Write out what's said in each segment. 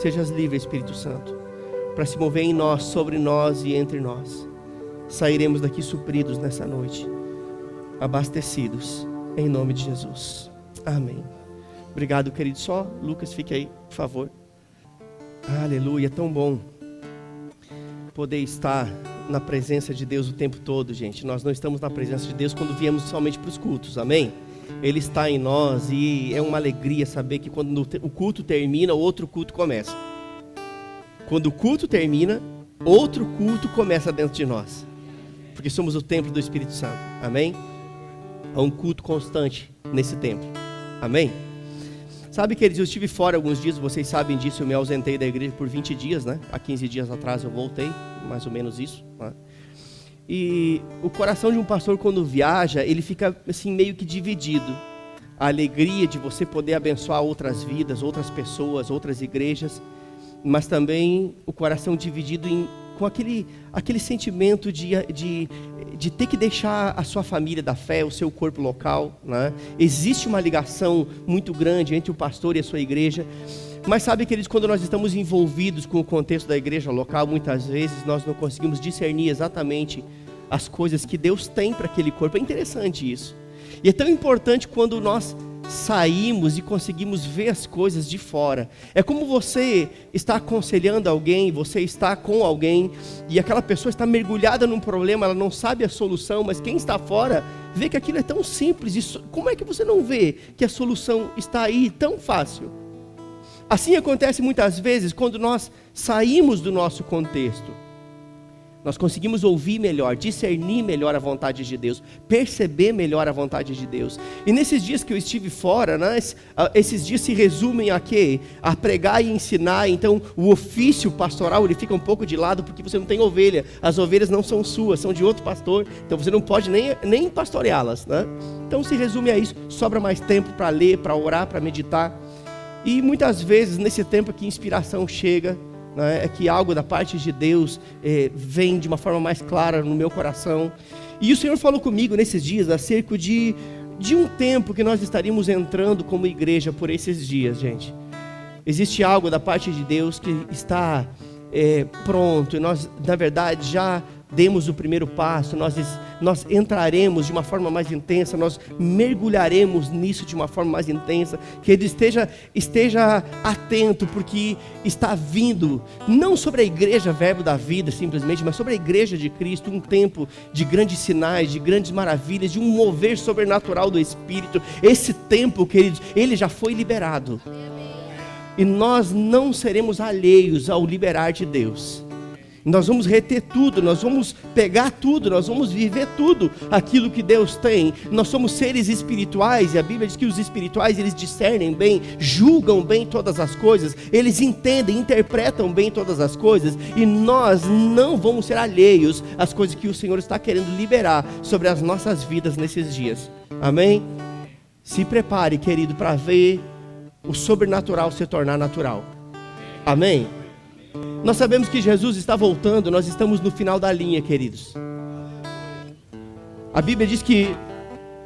Sejas livre, Espírito Santo, para se mover em nós, sobre nós e entre nós. Sairemos daqui supridos nessa noite, abastecidos, em nome de Jesus. Amém. Obrigado, querido. Só, Lucas, fique aí, por favor. Aleluia, é tão bom poder estar na presença de Deus o tempo todo, gente. Nós não estamos na presença de Deus quando viemos somente para os cultos, amém? Ele está em nós e é uma alegria saber que quando o culto termina, outro culto começa. Quando o culto termina, outro culto começa dentro de nós, porque somos o templo do Espírito Santo, amém? Há um culto constante nesse templo, amém? Sabe, queridos, eu estive fora alguns dias, vocês sabem disso, eu me ausentei da igreja por 20 dias, né? Há 15 dias atrás eu voltei, mais ou menos isso, né? E o coração de um pastor quando viaja, ele fica assim meio que dividido. A alegria de você poder abençoar outras vidas, outras pessoas, outras igrejas, mas também o coração dividido com aquele sentimento de ter que deixar a sua família da fé, o seu corpo local, né? Existe uma ligação muito grande entre o pastor e a sua igreja, mas sabe, queridos, quando nós estamos envolvidos com o contexto da igreja local, muitas vezes nós não conseguimos discernir exatamente as coisas que Deus tem para aquele corpo. É interessante isso, e é tão importante quando nós saímos e conseguimos ver as coisas de fora. É como você está aconselhando alguém, você está com alguém e aquela pessoa está mergulhada num problema, ela não sabe a solução, mas quem está fora vê que aquilo é tão simples. E como é que você não vê que a solução está aí tão fácil? Assim acontece muitas vezes quando nós saímos do nosso contexto. Nós conseguimos ouvir melhor, discernir melhor a vontade de Deus, perceber melhor a vontade de Deus. E nesses dias que eu estive fora, né, esses dias se resumem a quê? A pregar e ensinar. Então o ofício pastoral ele fica um pouco de lado porque você não tem ovelha. As ovelhas não são suas, são de outro pastor. Então você não pode nem pastoreá-las, né? Então se resume a isso. Sobra mais tempo para ler, para orar, para meditar. E muitas vezes nesse tempo que inspiração chega, é que algo da parte de Deus vem de uma forma mais clara no meu coração. E o Senhor falou comigo nesses dias acerca de um tempo que nós estaríamos entrando como igreja por esses dias, gente. Existe algo da parte de Deus que está pronto, e nós, na verdade, já demos o primeiro passo. Nós entraremos de uma forma mais intensa, nós mergulharemos nisso de uma forma mais intensa. Que ele esteja atento, porque está vindo, não sobre a igreja Verbo da Vida simplesmente, mas sobre a igreja de Cristo, um tempo de grandes sinais, de grandes maravilhas, de um mover sobrenatural do Espírito. Esse tempo, queridos, ele já foi liberado, e nós não seremos alheios ao liberar de Deus. Nós vamos reter tudo, nós vamos pegar tudo, nós vamos viver tudo aquilo que Deus tem. Nós somos seres espirituais, e a Bíblia diz que os espirituais, eles discernem bem, julgam bem todas as coisas, eles entendem, interpretam bem todas as coisas, e nós não vamos ser alheios às coisas que o Senhor está querendo liberar sobre as nossas vidas nesses dias, amém? Se prepare, querido, para ver o sobrenatural se tornar natural, amém? Nós sabemos que Jesus está voltando, nós estamos no final da linha, queridos. A Bíblia diz que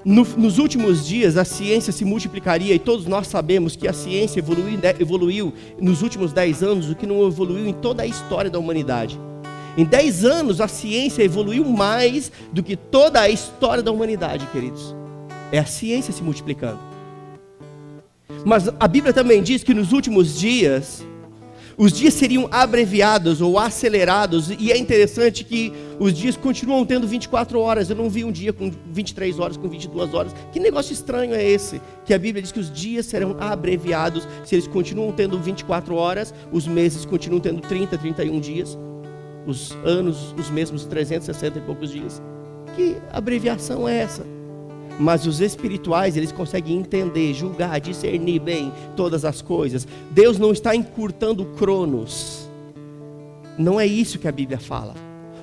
nos últimos dias a ciência se multiplicaria, e todos nós sabemos que a ciência evoluiu nos últimos 10 anos, o que não evoluiu em toda a história da humanidade. Em 10 anos a ciência evoluiu mais do que toda a história da humanidade, queridos. É a ciência se multiplicando. Mas a Bíblia também diz que nos últimos dias os dias seriam abreviados ou acelerados, e é interessante que os dias continuam tendo 24 horas. Eu não vi um dia com 23 horas, com 22 horas. Que negócio estranho é esse? Que a Bíblia diz que os dias serão abreviados. Se eles continuam tendo 24 horas, os meses continuam tendo 30, 31 dias. Os anos, os mesmos 360 e poucos dias. Que abreviação é essa? Mas os espirituais, eles conseguem entender, julgar, discernir bem todas as coisas. Deus não está encurtando o cronos. Não é isso que a Bíblia fala.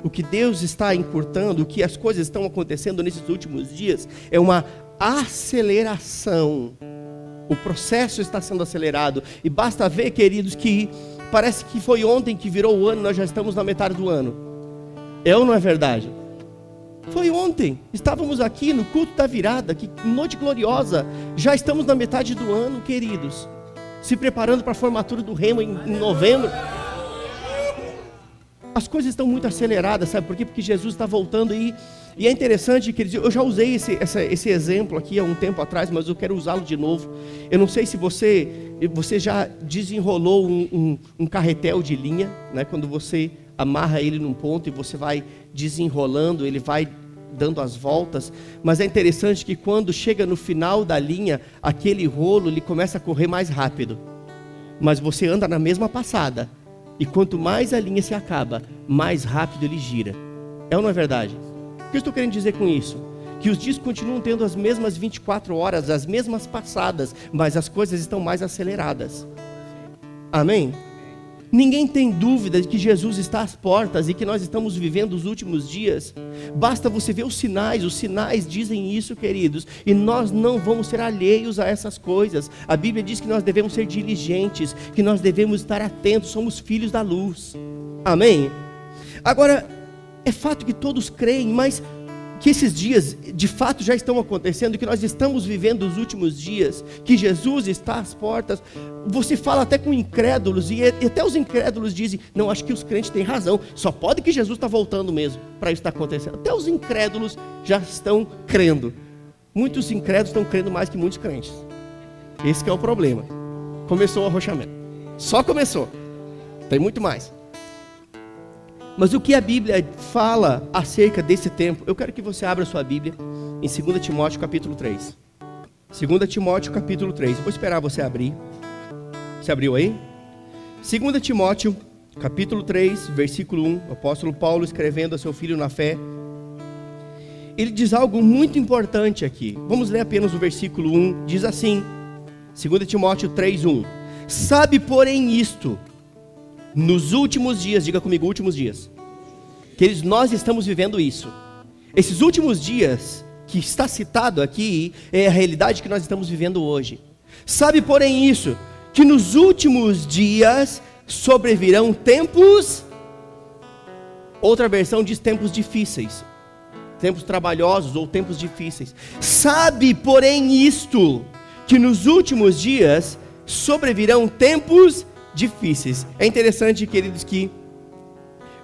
O que Deus está encurtando, o que as coisas estão acontecendo nesses últimos dias, é uma aceleração. O processo está sendo acelerado. E basta ver, queridos, que parece que foi ontem que virou o ano, nós já estamos na metade do ano. É ou não é verdade? Foi ontem, estávamos aqui no culto da virada, que noite gloriosa, já estamos na metade do ano, queridos. se preparando para a formatura do Remo em novembro. As coisas estão muito aceleradas, sabe por quê? Porque Jesus está voltando e é interessante que eu já usei esse exemplo aqui há um tempo atrás, mas eu quero usá-lo de novo. Eu não sei se você já desenrolou um carretel de linha, né? Quando você amarra ele num ponto e você vai desenrolando, ele vai dando as voltas, mas é interessante que quando chega no final da linha, aquele rolo ele começa a correr mais rápido, mas você anda na mesma passada, e quanto mais a linha se acaba, mais rápido ele gira. É ou não é verdade? O que eu estou querendo dizer com isso? Que os dias continuam tendo as mesmas 24 horas, as mesmas passadas, mas as coisas estão mais aceleradas. Amém? Ninguém tem dúvida de que Jesus está às portas e que nós estamos vivendo os últimos dias. Basta você ver os sinais dizem isso, queridos, e nós não vamos ser alheios a essas coisas. A Bíblia diz que nós devemos ser diligentes, que nós devemos estar atentos, somos filhos da luz. Amém? Agora, é fato que todos creem, mas que esses dias de fato já estão acontecendo, que nós estamos vivendo os últimos dias, que Jesus está às portas. Você fala até com incrédulos, e até os incrédulos dizem, não, acho que os crentes têm razão, só pode que Jesus está voltando mesmo, para isso estar acontecendo. Até os incrédulos já estão crendo. Muitos incrédulos estão crendo mais que muitos crentes. Esse que é o problema. Começou o arrochamento. Só começou. Tem muito mais. Mas o que a Bíblia fala acerca desse tempo? Eu quero que você abra sua Bíblia em 2 Timóteo capítulo 3. 2 Timóteo capítulo 3. Eu vou esperar você abrir. Você abriu aí? 2 Timóteo capítulo 3, versículo 1. O apóstolo Paulo escrevendo a seu filho na fé. Ele diz algo muito importante aqui. Vamos ler apenas o versículo 1. Diz assim, 2 Timóteo 3, 1. Sabe, porém, isto... Nos últimos dias, diga comigo, últimos dias. Queridos, nós estamos vivendo isso. Esses últimos dias, que está citado aqui, é a realidade que nós estamos vivendo hoje. Sabe, porém, isso, que nos últimos dias sobrevirão tempos, outra versão diz tempos difíceis, tempos trabalhosos ou tempos difíceis. Sabe, porém, isto, que nos últimos dias sobrevirão tempos difíceis. É interessante, queridos, que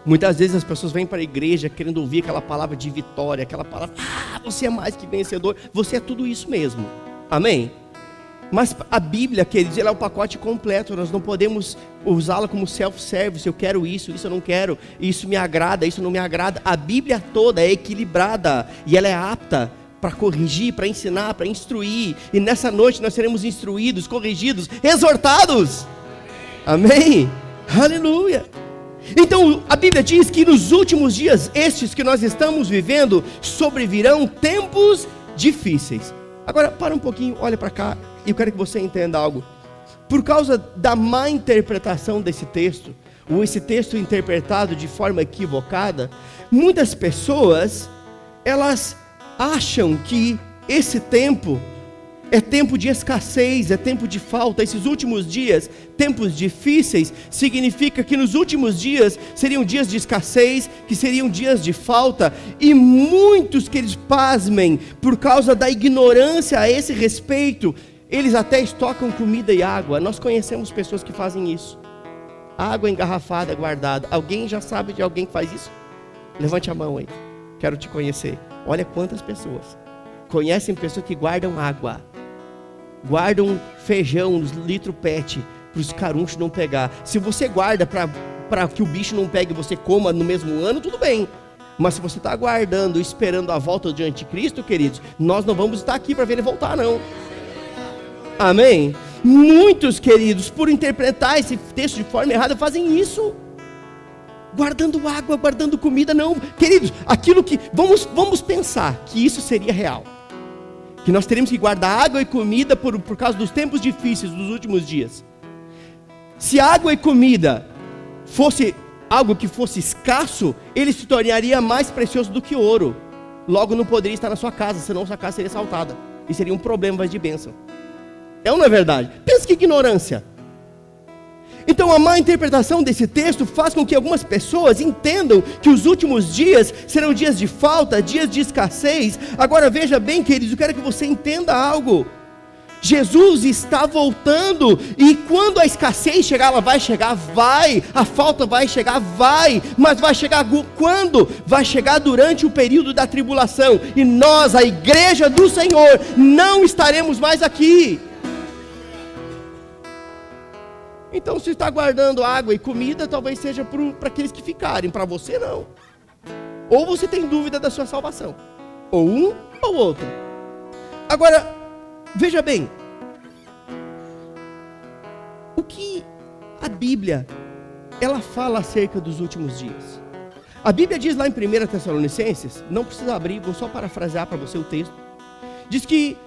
muitas vezes as pessoas vêm para a igreja querendo ouvir aquela palavra de vitória, aquela palavra, você é mais que vencedor, você é tudo isso mesmo, amém? Mas a Bíblia, queridos, ela é o pacote completo, nós não podemos usá-la como self-service, eu quero isso eu não quero, isso me agrada, isso não me agrada. A Bíblia toda é equilibrada e ela é apta para corrigir, para ensinar, para instruir, e nessa noite nós seremos instruídos, corrigidos, exortados. Amém? Aleluia! Então a Bíblia diz que nos últimos dias, estes que nós estamos vivendo, sobrevirão tempos difíceis. Agora para um pouquinho, olha para cá, e eu quero que você entenda algo. Por causa da má interpretação desse texto, ou esse texto interpretado de forma equivocada, muitas pessoas, elas acham que esse tempo é tempo de escassez, é tempo de falta. Esses últimos dias, tempos difíceis, significa que nos últimos dias seriam dias de escassez, que seriam dias de falta, e muitos que eles pasmem, por causa da ignorância a esse respeito, eles até estocam comida e água. Nós conhecemos pessoas que fazem isso. Água engarrafada, guardada. Alguém já sabe de alguém que faz isso? Levante a mão aí, quero te conhecer. Olha quantas pessoas conhecem pessoas que guardam água, guardam feijão nos litro pet para os carunchos não pegar. Se você guarda para que o bicho não pegue e você coma no mesmo ano, tudo bem. Mas se você está aguardando, esperando a volta de anticristo, queridos, nós não vamos estar aqui para ver ele voltar, não. Amém? Muitos, queridos, por interpretar esse texto de forma errada, fazem isso. Guardando água, guardando comida, não. Queridos, aquilo que... Vamos pensar que isso seria real. Que nós teríamos que guardar água e comida por causa dos tempos difíceis dos últimos dias. Se água e comida fosse algo que fosse escasso, ele se tornaria mais precioso do que ouro. Logo não poderia estar na sua casa, senão sua casa seria assaltada. E seria um problema de bênção. É ou não é verdade? Pensa que ignorância. Então a má interpretação desse texto faz com que algumas pessoas entendam que os últimos dias serão dias de falta, dias de escassez. Agora veja bem, queridos, eu quero que você entenda algo. Jesus está voltando, e quando a escassez chegar, ela vai chegar, vai, a falta vai chegar, vai, mas vai chegar quando? Vai chegar durante o período da tribulação, e nós, a igreja do Senhor, não estaremos mais aqui. Então, se está guardando água e comida, talvez seja para aqueles que ficarem, para você não. Ou você tem dúvida da sua salvação, ou um ou outro. Agora, veja bem, o que a Bíblia, ela fala acerca dos últimos dias? A Bíblia diz lá em 1 Tessalonicenses, não precisa abrir, vou só parafrasear para você o texto, diz que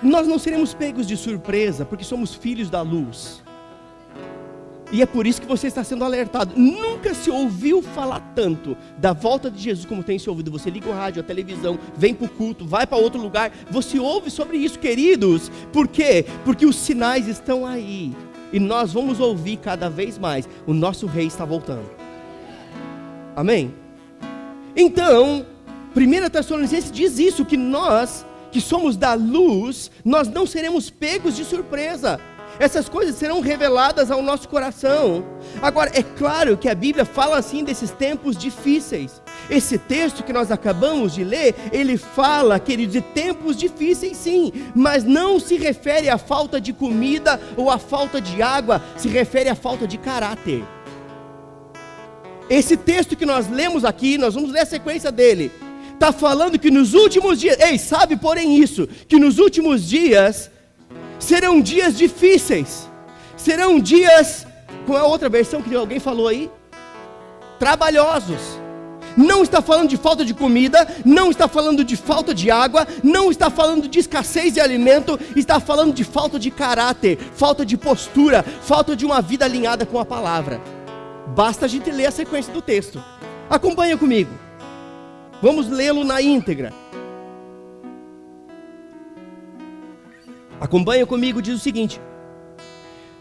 nós não seremos pegos de surpresa, porque somos filhos da luz. E é por isso que você está sendo alertado. Nunca se ouviu falar tanto da volta de Jesus como tem se ouvido. Você liga o rádio, a televisão, vem para o culto, vai para outro lugar. Você ouve sobre isso, queridos. Por quê? Porque os sinais estão aí. E nós vamos ouvir cada vez mais. O nosso rei está voltando. Amém? Então, 1 Tessalonicenses diz isso, que nós, que somos da luz, nós não seremos pegos de surpresa. Essas coisas serão reveladas ao nosso coração. Agora, é claro que a Bíblia fala assim desses tempos difíceis. Esse texto que nós acabamos de ler, ele fala, queridos, de tempos difíceis sim, mas não se refere à falta de comida ou à falta de água, se refere à falta de caráter. Esse texto que nós lemos aqui, nós vamos ler a sequência dele, está falando que nos últimos dias, sabe porém isso, que nos últimos dias serão dias difíceis, serão dias, com a outra versão que alguém falou aí, trabalhosos. Não está falando de falta de comida, não está falando de falta de água, não está falando de escassez de alimento, está falando de falta de caráter, falta de postura, falta de uma vida alinhada com a palavra. Basta a gente ler a sequência do texto. Acompanha comigo, vamos lê-lo na íntegra. Acompanha comigo, diz o seguinte: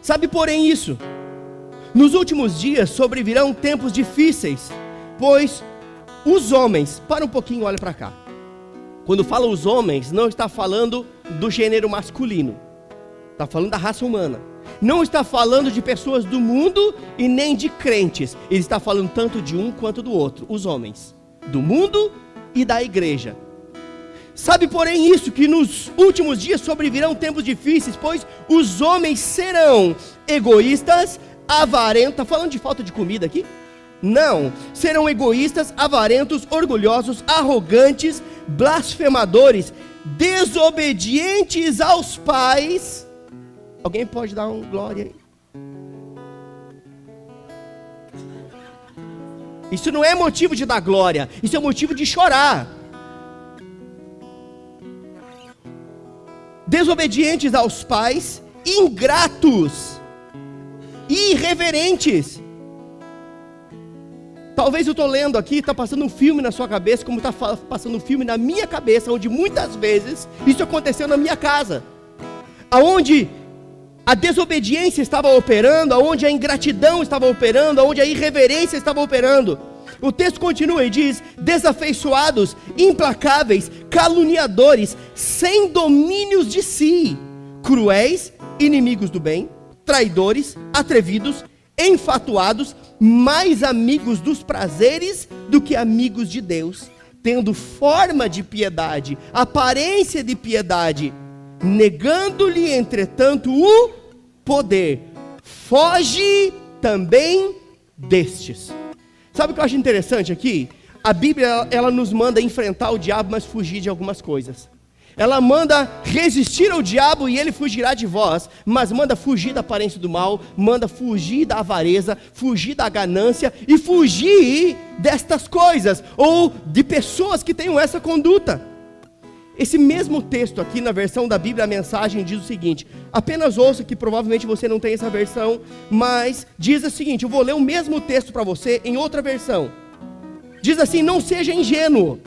sabe porém isso, nos últimos dias sobrevirão tempos difíceis, pois os homens, para um pouquinho, olha para cá. Quando fala os homens, não está falando do gênero masculino, está falando da raça humana. Não está falando de pessoas do mundo e nem de crentes, ele está falando tanto de um quanto do outro, os homens, do mundo e da igreja. Sabe porém isso, que nos últimos dias sobrevirão tempos difíceis, pois os homens serão egoístas, avarentos. Está falando de falta de comida aqui? Não, serão egoístas, avarentos, orgulhosos, arrogantes, blasfemadores, desobedientes aos pais. Alguém pode dar um glória aí? Isso não é motivo de dar glória, isso é motivo de chorar. Desobedientes aos pais, ingratos, irreverentes. Talvez eu estou lendo aqui, está passando um filme na sua cabeça, como está passando um filme na minha cabeça, onde muitas vezes isso aconteceu na minha casa, aonde a desobediência estava operando, aonde a ingratidão estava operando, aonde a irreverência estava operando. O texto continua e diz: desafeiçoados, implacáveis, caluniadores, sem domínios de si, cruéis, inimigos do bem, traidores, atrevidos, enfatuados, mais amigos dos prazeres do que amigos de Deus, tendo forma de piedade, aparência de piedade, negando-lhe, entretanto, o poder. Foge também destes. Sabe o que eu acho interessante aqui? A Bíblia, ela nos manda enfrentar o diabo, mas fugir de algumas coisas. Ela manda resistir ao diabo e ele fugirá de vós, mas manda fugir da aparência do mal, manda fugir da avareza, fugir da ganância e fugir destas coisas, ou de pessoas que tenham essa conduta. Esse mesmo texto aqui na versão da Bíblia, a mensagem diz o seguinte, apenas ouça, que provavelmente você não tem essa versão, mas diz o seguinte, eu vou ler o mesmo texto para você em outra versão. Diz assim: não seja ingênuo,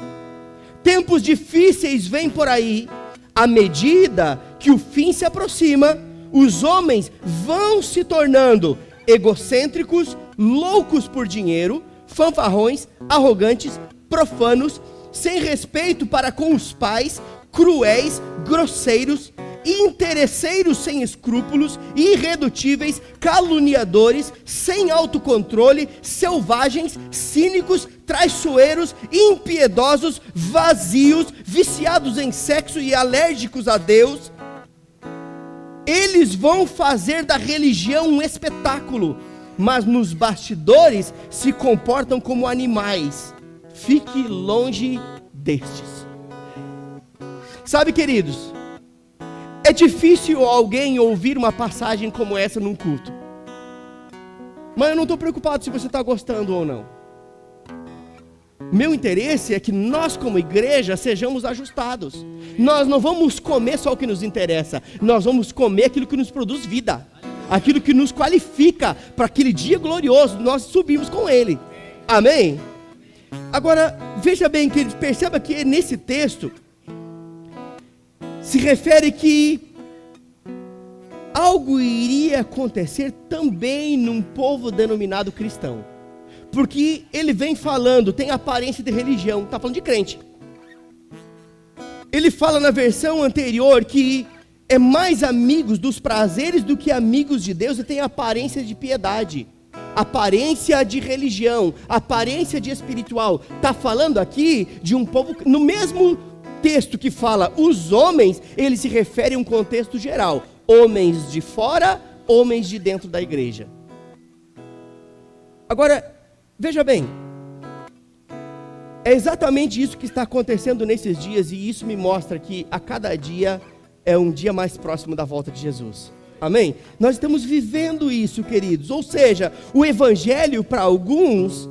tempos difíceis vêm por aí, à medida que o fim se aproxima, os homens vão se tornando egocêntricos, loucos por dinheiro, fanfarrões, arrogantes, profanos, sem respeito para com os pais, cruéis, grosseiros, interesseiros sem escrúpulos, irredutíveis, caluniadores, sem autocontrole, selvagens, cínicos, traiçoeiros, impiedosos, vazios, viciados em sexo e alérgicos a Deus. Eles vão fazer da religião um espetáculo, mas nos bastidores se comportam como animais. Fique longe destes. Sabe, queridos, é difícil alguém ouvir uma passagem como essa num culto. Mas eu não estou preocupado se você está gostando ou não. Meu interesse é que nós como igreja sejamos ajustados. Nós não vamos comer só o que nos interessa. Nós vamos comer aquilo que nos produz vida. Aquilo que nos qualifica para aquele dia glorioso. Nós subimos com Ele. Amém? Agora, veja bem, queridos, perceba que nesse texto se refere que algo iria acontecer também num povo denominado cristão. Porque ele vem falando, tem aparência de religião, está falando de crente. Ele fala na versão anterior que é mais amigos dos prazeres do que amigos de Deus e tem aparência de piedade, aparência de religião, aparência de espiritual. Está falando aqui de um povo, no mesmo texto que fala os homens, ele se refere a um contexto geral. Homens de fora, homens de dentro da igreja. Agora, veja bem, é exatamente isso que está acontecendo nesses dias, e isso me mostra que a cada dia é um dia mais próximo da volta de Jesus. Amém? Nós estamos vivendo isso, queridos. Ou seja, o evangelho para alguns,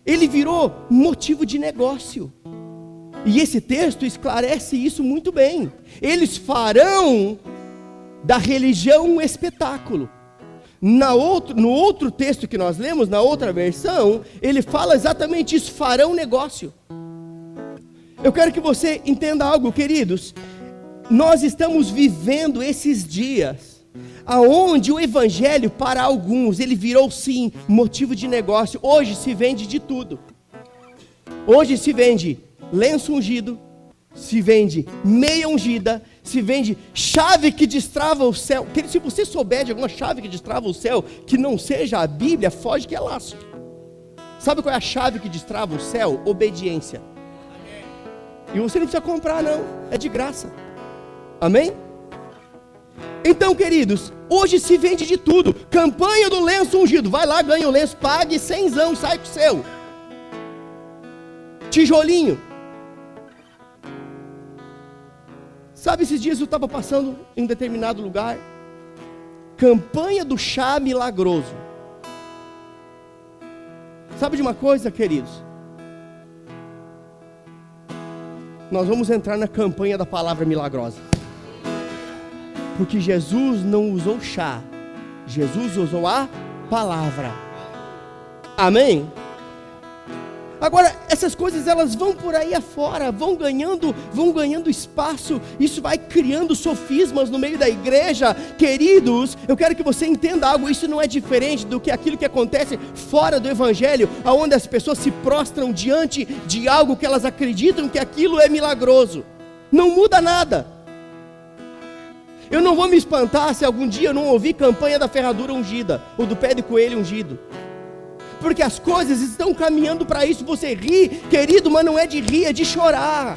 ele virou motivo de negócio. E esse texto esclarece isso muito bem. Eles farão da religião um espetáculo. No outro texto que nós lemos, na outra versão, ele fala exatamente isso, farão negócio. Eu quero que você entenda algo, queridos. Nós estamos vivendo esses dias, aonde o evangelho para alguns, ele virou sim motivo de negócio. Hoje se vende de tudo. Hoje se vende lenço ungido, se vende meia ungida, se vende chave que destrava o céu. Se você souber de alguma chave que destrava o céu, que não seja a Bíblia, foge que é laço. Sabe qual é a chave que destrava o céu? Obediência. E você não precisa comprar não, é de graça. Amém? Então, queridos, hoje se vende de tudo. Campanha do lenço ungido, vai lá, ganha o lenço, pague 100, sai com o seu. Tijolinho. Sabe, esses dias eu estava passando em um determinado lugar, campanha do chá milagroso. Sabe de uma coisa, queridos? Nós vamos entrar na campanha da palavra milagrosa. Porque Jesus não usou chá, Jesus usou a palavra. Amém? Agora, essas coisas elas vão por aí afora, vão ganhando espaço, isso vai criando sofismas no meio da igreja. Queridos, eu quero que você entenda algo, isso não é diferente do que aquilo que acontece fora do evangelho, onde as pessoas se prostram diante de algo que elas acreditam que aquilo é milagroso. Não muda nada. Eu não vou me espantar se algum dia eu não ouvir campanha da ferradura ungida, ou do pé de coelho ungido. Porque as coisas estão caminhando para isso. Você ri, querido, mas não é de rir, é de chorar.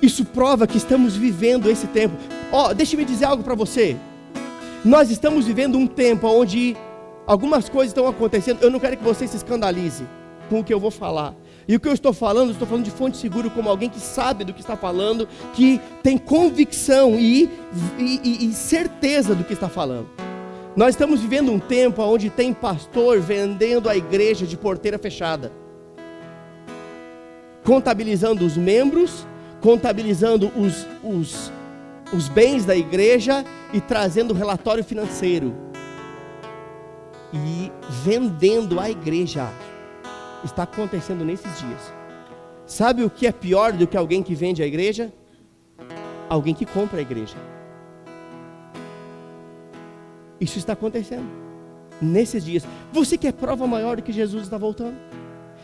Isso prova que estamos vivendo esse tempo. Deixa-me dizer algo para você. Nós estamos vivendo um tempo onde algumas coisas estão acontecendo. Eu não quero que você se escandalize com o que eu vou falar. E o que eu estou falando de fonte segura, como alguém que sabe do que está falando, que tem convicção e certeza do que está falando. Nós estamos vivendo um tempo onde tem pastor vendendo a igreja de porteira fechada, contabilizando os membros, contabilizando os bens da igreja e trazendo relatório financeiro e vendendo a igreja. Está acontecendo nesses dias. Sabe o que é pior do que alguém que vende a igreja? Alguém que compra a igreja. Isso está acontecendo nesses dias. Você quer prova maior de que Jesus está voltando?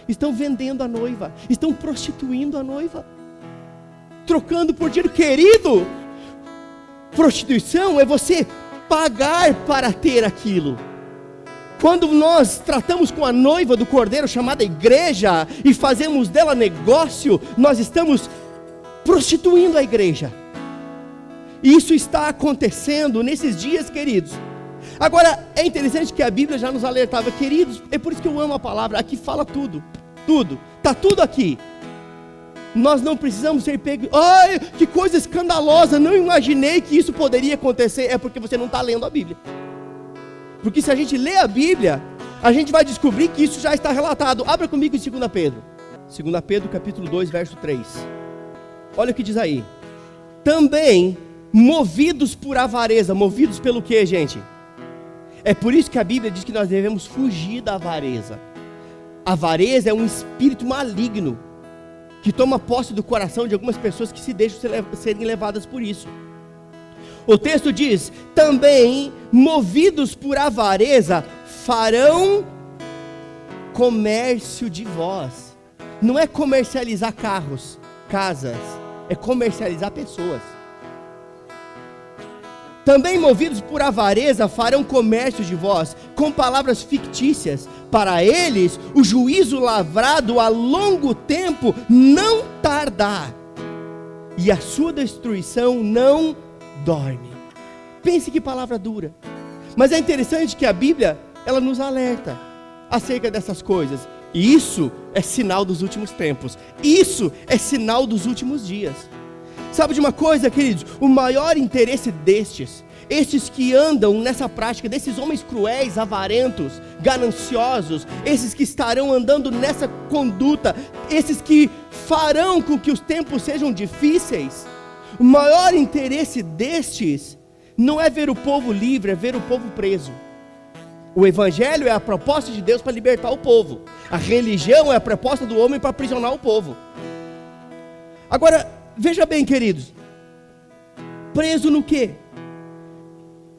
Estão vendendo a noiva, estão prostituindo a noiva. trocando por dinheiro. Querido, prostituição é você pagar para ter aquilo. Quando nós tratamos com a noiva do Cordeiro, chamada igreja, e fazemos dela negócio, nós estamos prostituindo a igreja. E isso está acontecendo nesses dias, queridos. Agora, é interessante que a Bíblia já nos alertava, queridos, é por isso que eu amo a palavra, aqui fala tudo, está tudo aqui. Nós não precisamos ser pegos, ai, que coisa escandalosa, não imaginei que isso poderia acontecer, é porque você não está lendo a Bíblia. Porque se a gente lê a Bíblia, a gente vai descobrir que isso já está relatado. Abra comigo em 2 Pedro. 2 Pedro capítulo 2, verso 3. Olha o que diz aí. Também movidos por avareza. Movidos pelo quê, gente? É por isso que a Bíblia diz que nós devemos fugir da avareza. A avareza é um espírito maligno que toma posse do coração de algumas pessoas que se deixam serem levadas por isso. O texto diz, também, movidos por avareza, farão comércio de vós. Não é comercializar carros, casas, é comercializar pessoas. Também movidos por avareza, farão comércio de vós, com palavras fictícias. Para eles, o juízo lavrado a longo tempo não tardará, e a sua destruição não dorme. Pense que palavra dura. Mas é interessante que a Bíblia, ela nos alerta acerca dessas coisas. E isso é sinal dos últimos tempos. Isso é sinal dos últimos dias. Sabe de uma coisa, queridos? O maior interesse estes que andam nessa prática, desses homens cruéis, avarentos, gananciosos, esses que estarão andando nessa conduta, esses que farão com que os tempos sejam difíceis, o maior interesse destes não é ver o povo livre, é ver o povo preso. O evangelho é a proposta de Deus para libertar o povo. A religião é a proposta do homem para aprisionar o povo. Agora, veja bem, queridos. Preso no quê?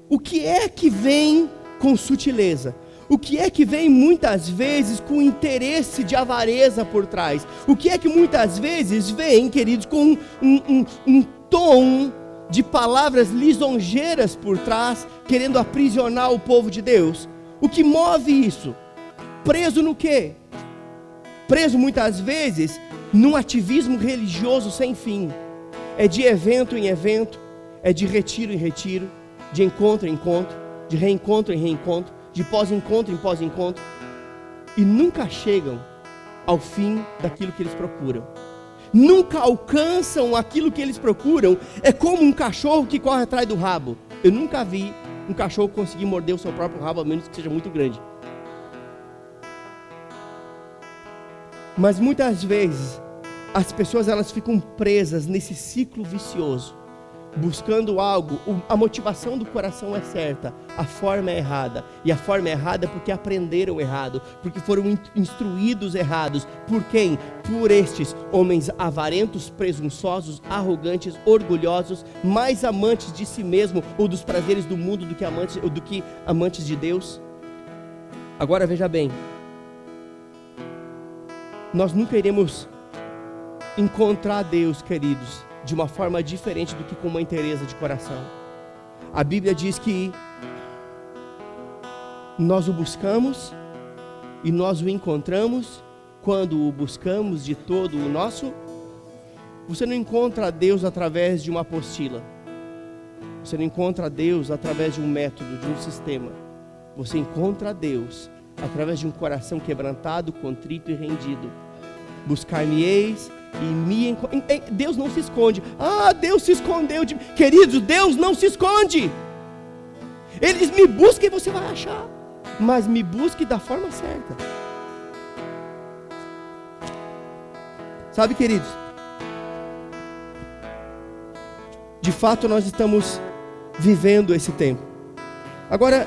O que é que vem com sutileza? O que é que vem muitas vezes com interesse de avareza por trás? O que é que muitas vezes vem, queridos, com um tom de palavras lisonjeiras por trás, querendo aprisionar o povo de Deus? O que move isso? Preso no quê? Preso muitas vezes num ativismo religioso sem fim. É de evento em evento, é de retiro em retiro, de encontro em encontro, de reencontro em reencontro, de pós-encontro em pós-encontro, e nunca chegam ao fim daquilo que eles procuram. Nunca alcançam aquilo que eles procuram. É como um cachorro que corre atrás do rabo. Eu nunca vi um cachorro conseguir morder o seu próprio rabo, a menos que seja muito grande. Mas muitas vezes as pessoas, elas ficam presas nesse ciclo vicioso, buscando algo. A motivação do coração é certa, a forma é errada. E a forma é errada porque aprenderam errado, porque foram instruídos errados. Por quem? Por estes homens avarentos, presunçosos, arrogantes, orgulhosos, mais amantes de si mesmo ou dos prazeres do mundo do que amantes de Deus. Agora veja bem, nós nunca iremos encontrar Deus, queridos, de uma forma diferente do que com uma inteireza de coração. A Bíblia diz que nós o buscamos e nós o encontramos quando o buscamos de todo o nosso. Você não encontra Deus através de uma apostila. Você não encontra Deus através de um método, de um sistema. Você encontra Deus através de um coração quebrantado, contrito e rendido. Buscar-me-eis e me encontrar. Deus não se esconde. Ah, Deus se escondeu de mim. Queridos, Deus não se esconde. Ele diz, me busque e você vai achar. Mas me busque da forma certa. Sabe, queridos, de fato nós estamos vivendo esse tempo. Agora,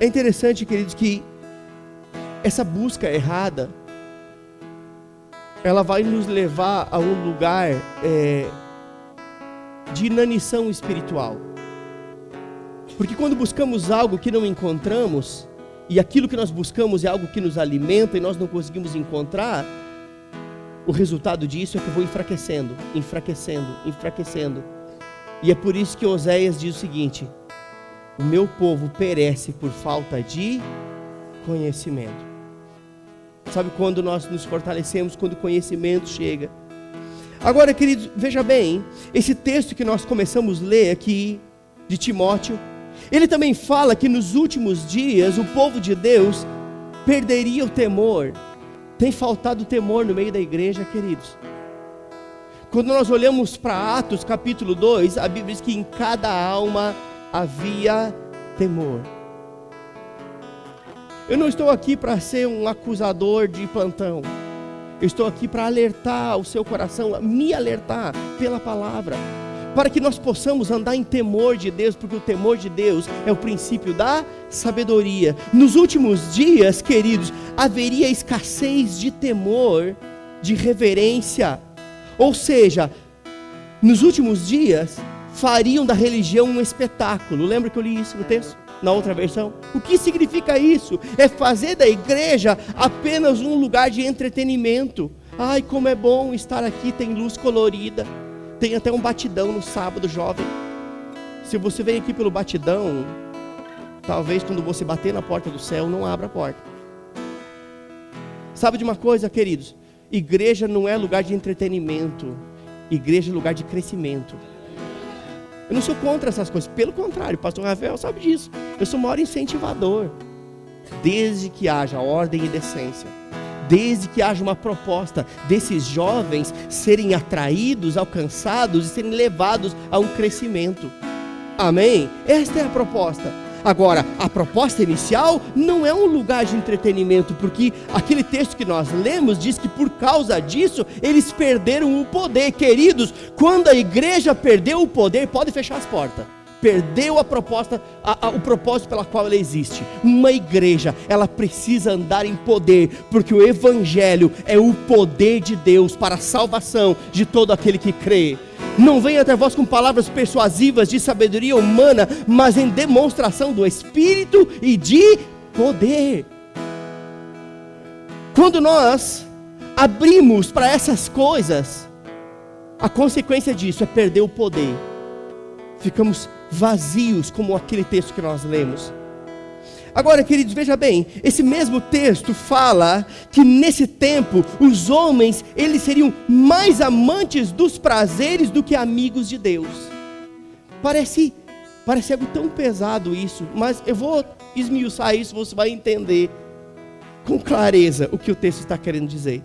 é interessante, queridos, que essa busca errada, ela vai nos levar a um lugar de inanição espiritual. Porque quando buscamos algo que não encontramos, e aquilo que nós buscamos é algo que nos alimenta e nós não conseguimos encontrar, o resultado disso é que eu vou enfraquecendo. E é por isso que Oséias diz o seguinte: o meu povo perece por falta de conhecimento. Sabe quando nós nos fortalecemos? Quando o conhecimento chega. Agora, queridos, veja bem, esse texto que nós começamos a ler aqui, de Timóteo, ele também fala que nos últimos dias o povo de Deus perderia o temor. Tem faltado temor no meio da igreja, queridos. Quando nós olhamos para Atos capítulo 2, a Bíblia diz que em cada alma havia temor. Eu não estou aqui para ser um acusador de plantão. Eu estou aqui para alertar o seu coração, me alertar pela palavra, para que nós possamos andar em temor de Deus, porque o temor de Deus é o princípio da sabedoria. Nos últimos dias, queridos, haveria escassez de temor, de reverência. Ou seja, nos últimos dias, fariam da religião um espetáculo. Lembra que eu li isso no texto? Na outra versão? O que significa isso? É fazer da igreja apenas um lugar de entretenimento. Ai, como é bom estar aqui, tem luz colorida. Tem até um batidão no sábado, jovem. Se você vem aqui pelo batidão, talvez quando você bater na porta do céu, não abra a porta. Sabe de uma coisa, queridos? Igreja não é lugar de entretenimento. Igreja é lugar de crescimento. Eu não sou contra essas coisas. Pelo contrário, o pastor Rafael sabe disso. Eu sou o maior incentivador. Desde que haja ordem e decência. Desde que haja uma proposta desses jovens serem atraídos, alcançados e serem levados a um crescimento. Amém? Esta é a proposta. Agora, a proposta inicial não é um lugar de entretenimento, porque aquele texto que nós lemos diz que por causa disso, eles perderam o poder. Queridos, quando a igreja perdeu o poder, pode fechar as portas. Perdeu a proposta, o propósito pela qual ela existe. Uma igreja, ela precisa andar em poder, porque o evangelho é o poder de Deus para a salvação de todo aquele que crê. Não venha até vós com palavras persuasivas de sabedoria humana, mas em demonstração do Espírito e de poder. Quando nós abrimos para essas coisas, a consequência disso é perder o poder. Ficamos vazios, como aquele texto que nós lemos. Agora, queridos, veja bem, esse mesmo texto fala que nesse tempo os homens, eles seriam mais amantes dos prazeres do que amigos de Deus. Parece algo tão pesado isso, mas eu vou esmiuçar isso, você vai entender com clareza o que o texto está querendo dizer.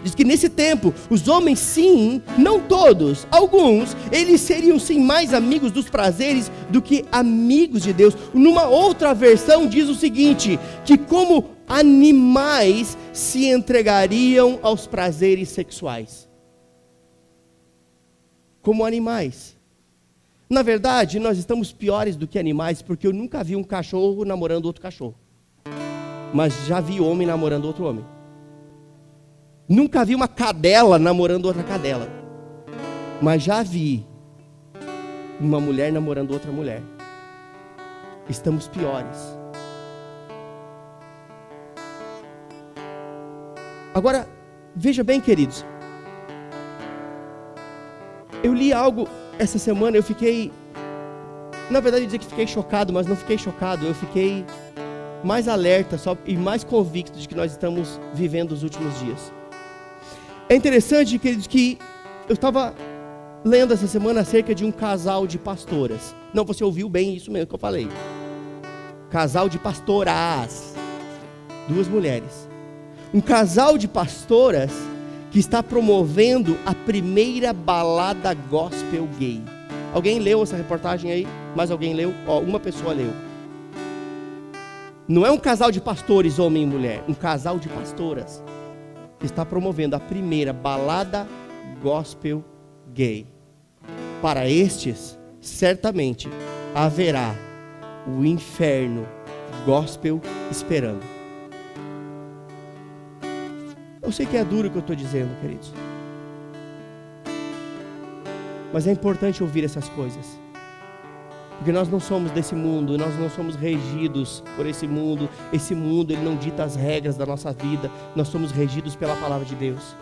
Diz que nesse tempo, os homens sim, não todos, alguns, eles seriam sim mais amigos dos prazeres do que amigos de Deus. Numa outra versão diz o seguinte, que como animais se entregariam aos prazeres sexuais. Como animais. Na verdade, nós estamos piores do que animais, porque eu nunca vi um cachorro namorando outro cachorro. Mas já vi homem namorando outro homem. Nunca vi uma cadela namorando outra cadela, mas já vi uma mulher namorando outra mulher. Estamos piores. Agora, veja bem, queridos, eu li algo essa semana, eu fiquei, na verdade dizer que fiquei chocado, mas não fiquei chocado, eu fiquei mais alerta e mais convicto de que nós estamos vivendo os últimos dias. É interessante, queridos, que eu estava lendo essa semana acerca de um casal de pastoras. Não, você ouviu bem isso mesmo que eu falei. Casal de pastoras. 2 mulheres. Um casal de pastoras que está promovendo a primeira balada gospel gay. Alguém leu essa reportagem aí? Mais alguém leu? Uma pessoa leu. Não é um casal de pastores, homem e mulher. Um casal de pastoras. Está promovendo a primeira balada gospel gay. Para estes, certamente haverá o inferno gospel esperando. Eu sei que é duro o que eu estou dizendo, queridos, mas é importante ouvir essas coisas, porque nós não somos desse mundo, nós não somos regidos por esse mundo ele não dita as regras da nossa vida, nós somos regidos pela palavra de Deus.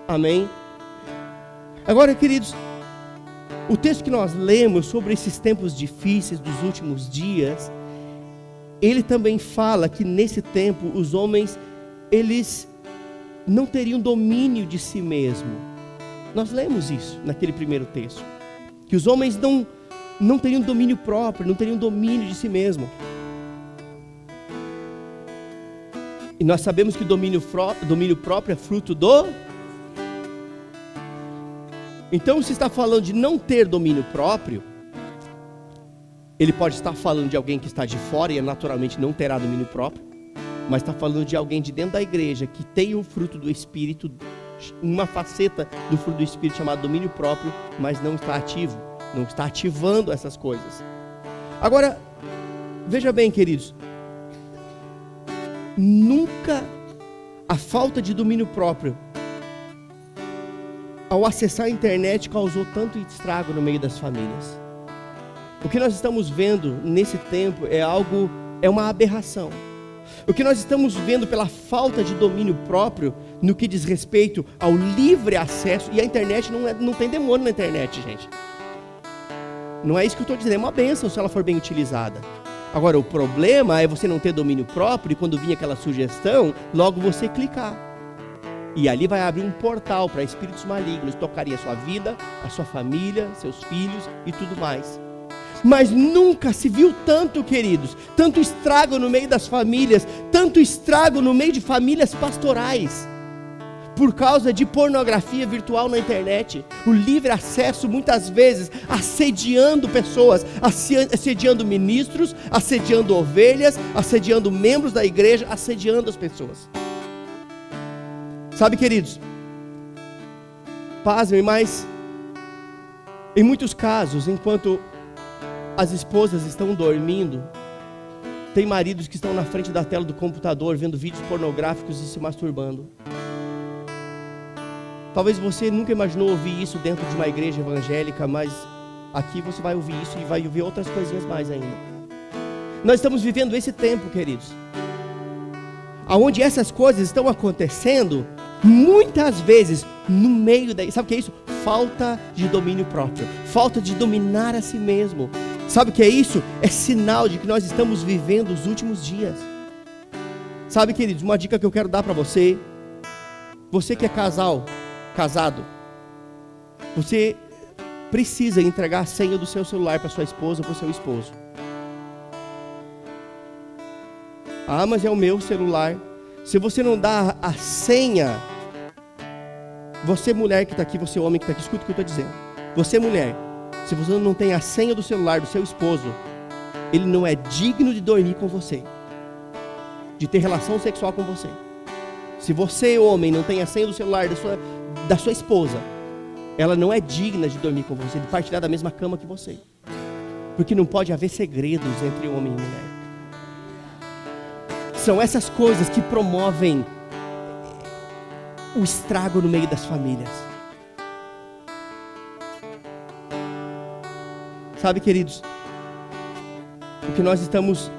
Amém? Agora, queridos, o texto que nós lemos sobre esses tempos difíceis dos últimos dias, ele também fala que nesse tempo os homens, eles não teriam domínio de si mesmo. Nós lemos isso naquele primeiro texto, que os homens não teriam domínio próprio, não teriam domínio de si mesmo. E nós sabemos que o domínio próprio é fruto do... Então, se está falando de não ter domínio próprio, ele pode estar falando de alguém que está de fora e naturalmente não terá domínio próprio, mas está falando de alguém de dentro da igreja que tem o fruto do Espírito, uma faceta do fruto do Espírito chamado domínio próprio, mas não está ativo, não está ativando essas coisas. Agora, veja bem, queridos, nunca a falta de domínio próprio ao acessar a internet causou tanto estrago no meio das famílias. O que nós estamos vendo nesse tempo é uma aberração. O que nós estamos vendo pela falta de domínio próprio no que diz respeito ao livre acesso, e a internet não tem demônio na internet, gente. Não é isso que eu estou dizendo, é uma bênção se ela for bem utilizada. Agora, o problema é você não ter domínio próprio e quando vir aquela sugestão, logo você clicar. E ali vai abrir um portal para espíritos malignos tocarem a sua vida, a sua família, seus filhos e tudo mais. Mas nunca se viu tanto, queridos, tanto estrago no meio das famílias, tanto estrago no meio de famílias pastorais, por causa de pornografia virtual na internet, o livre acesso muitas vezes assediando pessoas, assediando ministros, assediando ovelhas, assediando membros da igreja, assediando as pessoas. Sabe, queridos, pasmem, mas em muitos casos, enquanto as esposas estão dormindo, tem maridos que estão na frente da tela do computador vendo vídeos pornográficos e se masturbando. Talvez você nunca imaginou ouvir isso dentro de uma igreja evangélica, mas aqui você vai ouvir isso e vai ouvir outras coisinhas mais ainda. Nós estamos vivendo esse tempo, queridos, aonde essas coisas estão acontecendo, muitas vezes no meio da... Sabe o que é isso? Falta de domínio próprio, falta de dominar a si mesmo. Sabe o que é isso? É sinal de que nós estamos vivendo os últimos dias. Sabe, queridos, uma dica que eu quero dar para você, você que é casado, você precisa entregar a senha do seu celular para sua esposa ou para o seu esposo. Ah, mas é o meu celular. Se você não dá a senha, você mulher que está aqui, você homem que está aqui, escuta o que eu estou dizendo. Você mulher, se você não tem a senha do celular do seu esposo, ele não é digno de dormir com você, de ter relação sexual com você. Se você, homem, não tem a senha do celular da sua esposa, ela não é digna de dormir com você, de partilhar da mesma cama que você. Porque não pode haver segredos entre homem e mulher. São essas coisas que promovem o estrago no meio das famílias. Sabe, queridos, o que nós estamos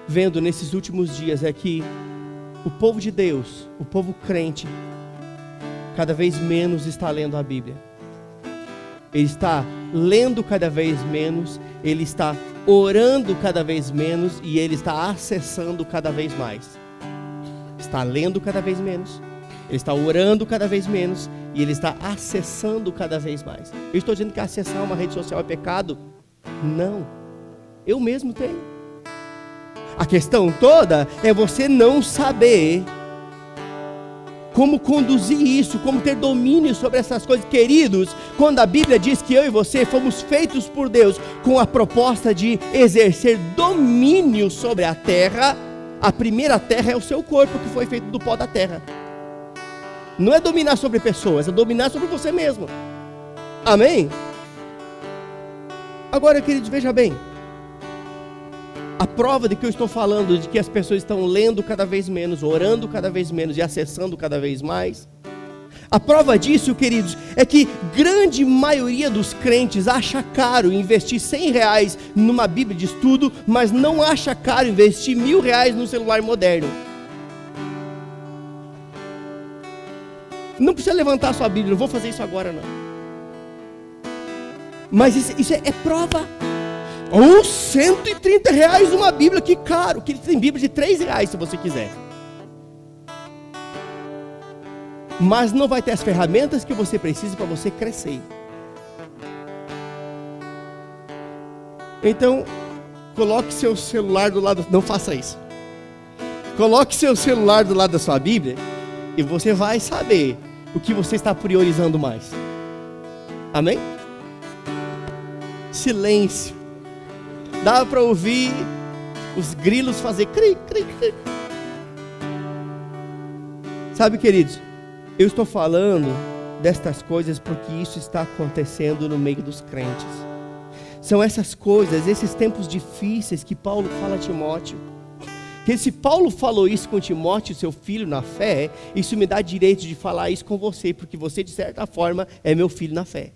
vendo nesses últimos dias é que o povo de Deus, o povo crente, cada vez menos está lendo a Bíblia. Ele está lendo cada vez menos, ele está orando cada vez menos e ele está acessando cada vez mais. Está lendo cada vez menos, ele está orando cada vez menos e ele está acessando cada vez mais. Eu estou dizendo que acessar uma rede social é pecado? Não, eu mesmo tenho. A questão toda é você não saber como conduzir isso, como ter domínio sobre essas coisas. Queridos, quando a Bíblia diz que eu e você fomos feitos por Deus com a proposta de exercer domínio sobre a terra, a primeira terra é o seu corpo, que foi feito do pó da terra. Não é dominar sobre pessoas, é dominar sobre você mesmo. Amém? Agora, queridos, veja bem. A prova de que eu estou falando, de que as pessoas estão lendo cada vez menos, orando cada vez menos e acessando cada vez mais. A prova disso, queridos, é que grande maioria dos crentes acha caro investir R$100 numa Bíblia de estudo, mas não acha caro investir R$1.000 num celular moderno. Não precisa levantar a sua Bíblia, não vou fazer isso agora não. Mas isso é prova. Ou R$130 uma Bíblia, que caro. Que tem Bíblia de R$3 se você quiser. Mas não vai ter as ferramentas que você precisa para você crescer. Então, coloque seu celular do lado... Não faça isso. Coloque seu celular do lado da sua Bíblia e você vai saber o que você está priorizando mais. Amém? Silêncio. Dá para ouvir os grilos fazer cri, cri, cri. Sabe, queridos, eu estou falando destas coisas porque isso está acontecendo no meio dos crentes. São essas coisas, esses tempos difíceis que Paulo fala a Timóteo. Que se Paulo falou isso com Timóteo, seu filho na fé, isso me dá direito de falar isso com você, porque você de certa forma é meu filho na fé.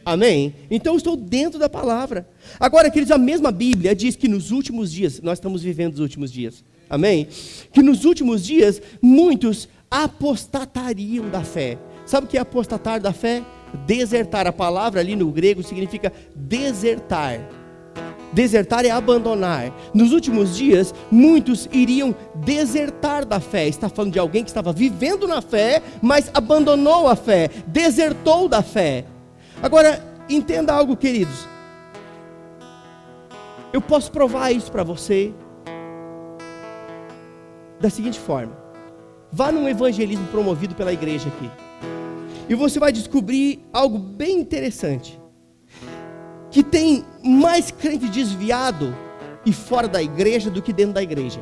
Amém? Então eu estou dentro da palavra. Agora, queridos, a mesma Bíblia diz que nos últimos dias, nós estamos vivendo os últimos dias. Amém? Que nos últimos dias, muitos apostatariam da fé. Sabe o que é apostatar da fé? Desertar. A palavra ali no grego significa desertar. Desertar é abandonar. Nos últimos dias, muitos iriam desertar da fé. Está falando de alguém que estava vivendo na fé, mas abandonou a fé, desertou da fé. Agora, entenda algo, queridos. Eu posso provar isso para você da seguinte forma. Vá num evangelismo promovido pela igreja aqui. E você vai descobrir algo bem interessante. Que tem mais crente desviado e fora da igreja do que dentro da igreja.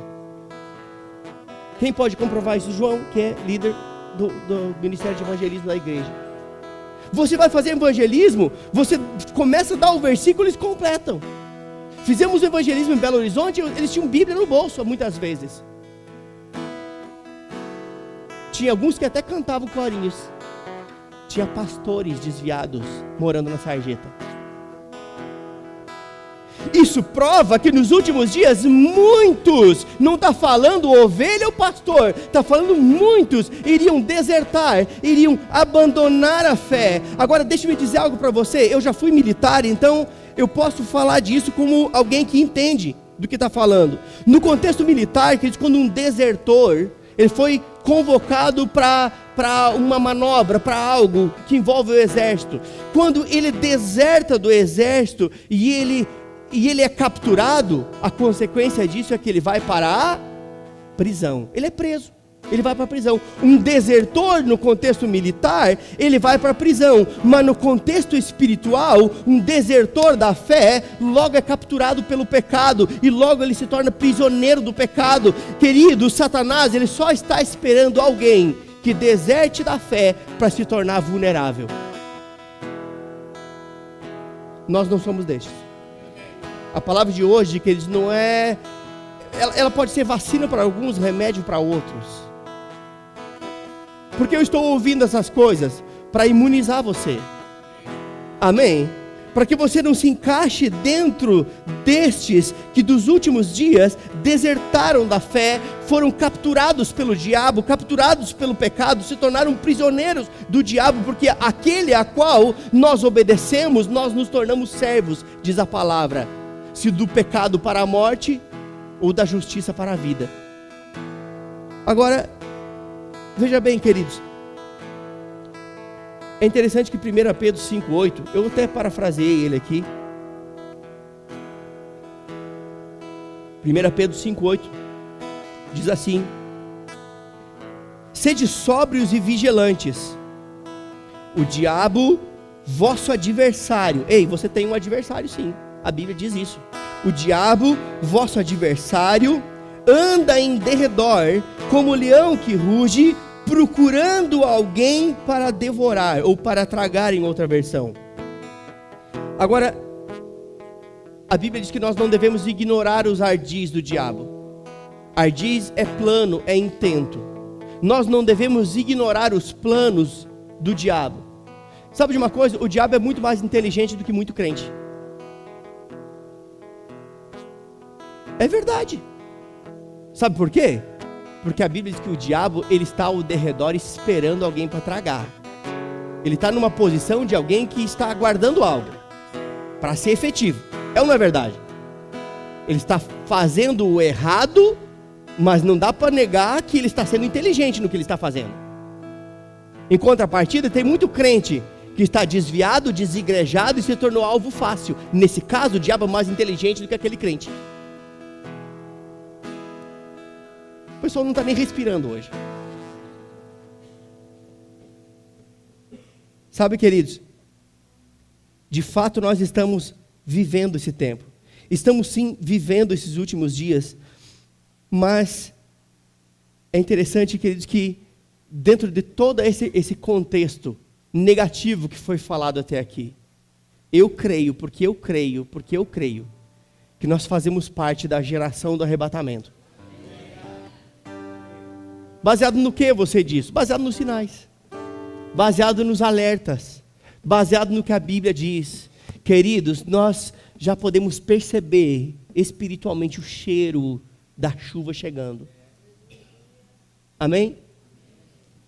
Quem pode comprovar isso? João, que é líder do Ministério de Evangelismo da igreja. Você vai fazer evangelismo, você começa a dar o versículo e eles completam. Fizemos evangelismo em Belo Horizonte, eles tinham Bíblia no bolso muitas vezes. Tinha alguns que até cantavam corinhos. Tinha pastores desviados morando na sarjeta. Isso prova que nos últimos dias muitos, não está falando ovelha ou pastor, está falando muitos iriam desertar, iriam abandonar a fé. Agora deixa eu dizer algo para você, eu já fui militar, então eu posso falar disso como alguém que entende do que está falando. No contexto militar, quando um desertor, ele foi convocado para uma manobra, para algo que envolve o exército. Quando ele deserta do exército e ele é capturado, a consequência disso é que ele vai para a prisão. Ele é preso, ele vai para a prisão. Um desertor no contexto militar, ele vai para a prisão. Mas no contexto espiritual, um desertor da fé, logo é capturado pelo pecado. E logo ele se torna prisioneiro do pecado. Querido, Satanás, ele só está esperando alguém que deserte da fé para se tornar vulnerável. Nós não somos destes. A palavra de hoje, que eles não é... Ela pode ser vacina para alguns, remédio para outros. Porque eu estou ouvindo essas coisas para imunizar você. Amém? Para que você não se encaixe dentro destes que dos últimos dias desertaram da fé, foram capturados pelo diabo, capturados pelo pecado, se tornaram prisioneiros do diabo, porque aquele a qual nós obedecemos, nós nos tornamos servos, diz a palavra. Se do pecado para a morte, ou da justiça para a vida. Agora, veja bem, queridos, é interessante que 1 Pedro 5,8, eu até parafraseei ele aqui. 1 Pedro 5,8 diz assim: sede sóbrios e vigilantes, o diabo, vosso adversário. Ei, você tem um adversário sim, a Bíblia diz isso. O diabo, vosso adversário, anda em derredor, como leão que ruge, procurando alguém para devorar, ou para tragar em outra versão. Agora, a Bíblia diz que nós não devemos ignorar os ardis do diabo. Ardis é plano, é intento. Nós não devemos ignorar os planos do diabo. Sabe de uma coisa? O diabo é muito mais inteligente do que muito crente. É verdade. Sabe por quê? Porque a Bíblia diz que o diabo, ele está ao derredor esperando alguém para tragar. Ele está numa posição de alguém que está aguardando algo para ser efetivo. É ou não é verdade? Ele está fazendo o errado, mas não dá para negar que ele está sendo inteligente no que ele está fazendo. Em contrapartida, tem muito crente que está desviado, desigrejado e se tornou alvo fácil. Nesse caso, o diabo é mais inteligente do que aquele crente. O pessoal não está nem respirando hoje. Sabe, queridos, de fato nós estamos vivendo esse tempo. Estamos sim vivendo esses últimos dias, mas é interessante, queridos, que dentro de todo esse contexto negativo que foi falado até aqui, eu creio que nós fazemos parte da geração do arrebatamento. Baseado no que você diz? Baseado nos sinais, baseado nos alertas, baseado no que a Bíblia diz. Queridos, nós já podemos perceber espiritualmente o cheiro da chuva chegando. Amém?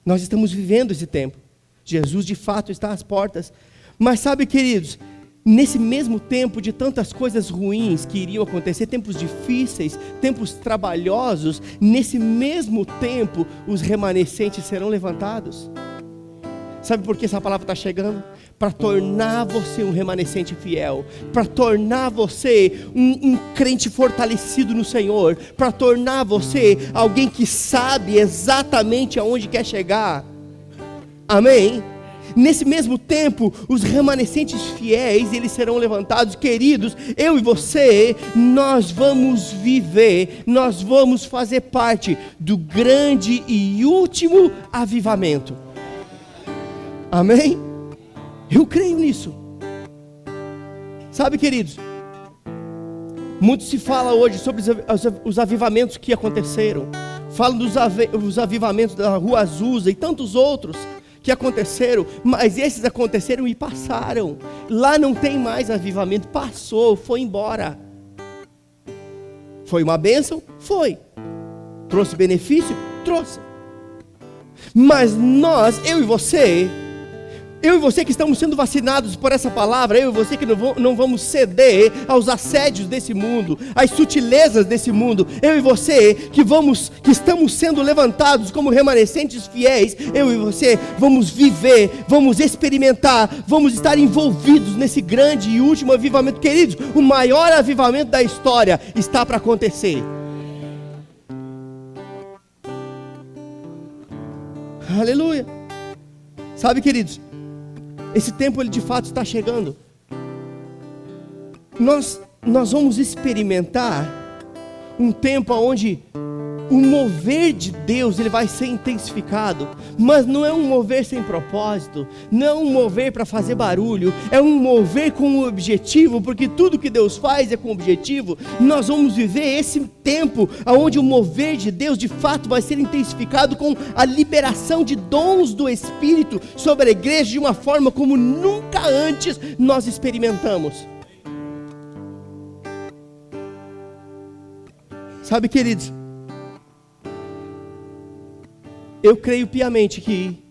Nós estamos vivendo esse tempo. Jesus de fato está às portas. Mas sabe, queridos, nesse mesmo tempo de tantas coisas ruins que iriam acontecer, tempos difíceis, tempos trabalhosos, nesse mesmo tempo os remanescentes serão levantados. Sabe por que essa palavra está chegando? Para tornar você um remanescente fiel, para tornar você um crente fortalecido no Senhor, para tornar você alguém que sabe exatamente aonde quer chegar. Amém? Nesse mesmo tempo, os remanescentes fiéis, eles serão levantados. Queridos, eu e você, nós vamos viver, nós vamos fazer parte do grande e último avivamento. Amém? Eu creio nisso. Sabe, queridos, muito se fala hoje sobre os avivamentos que aconteceram. Falam dos avivamentos da Rua Azusa e tantos outros que aconteceram, mas esses aconteceram e passaram. Lá não tem mais avivamento, passou, foi embora. Foi uma bênção? Foi. Trouxe benefício? Trouxe. Mas nós, eu e você que estamos sendo vacinados por essa palavra, eu e você que não vamos ceder aos assédios desse mundo, às sutilezas desse mundo, eu e você que estamos sendo levantados como remanescentes fiéis, eu e você vamos viver, vamos experimentar, vamos estar envolvidos nesse grande e último avivamento. Queridos, o maior avivamento da história está para acontecer. Aleluia. Sabe, queridos, esse tempo ele de fato está chegando. Nós vamos experimentar um tempo onde o mover de Deus ele vai ser intensificado, mas não é um mover sem propósito, não é um mover para fazer barulho, é um mover com um objetivo, porque tudo que Deus faz é com objetivo. Nós vamos viver esse tempo onde o mover de Deus de fato vai ser intensificado com a liberação de dons do Espírito sobre a igreja de uma forma como nunca antes nós experimentamos. Sabe, queridos, eu creio piamente que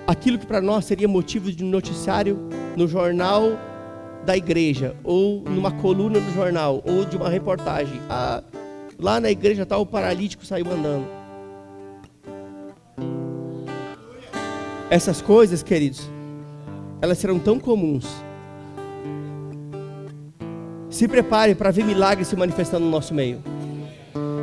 aquilo que para nós seria motivo de noticiário no jornal da igreja, ou numa coluna no jornal, ou de uma reportagem, lá na igreja tal, o paralítico saiu andando. Essas coisas, queridos, elas serão tão comuns. Se prepare para ver milagres se manifestando no nosso meio.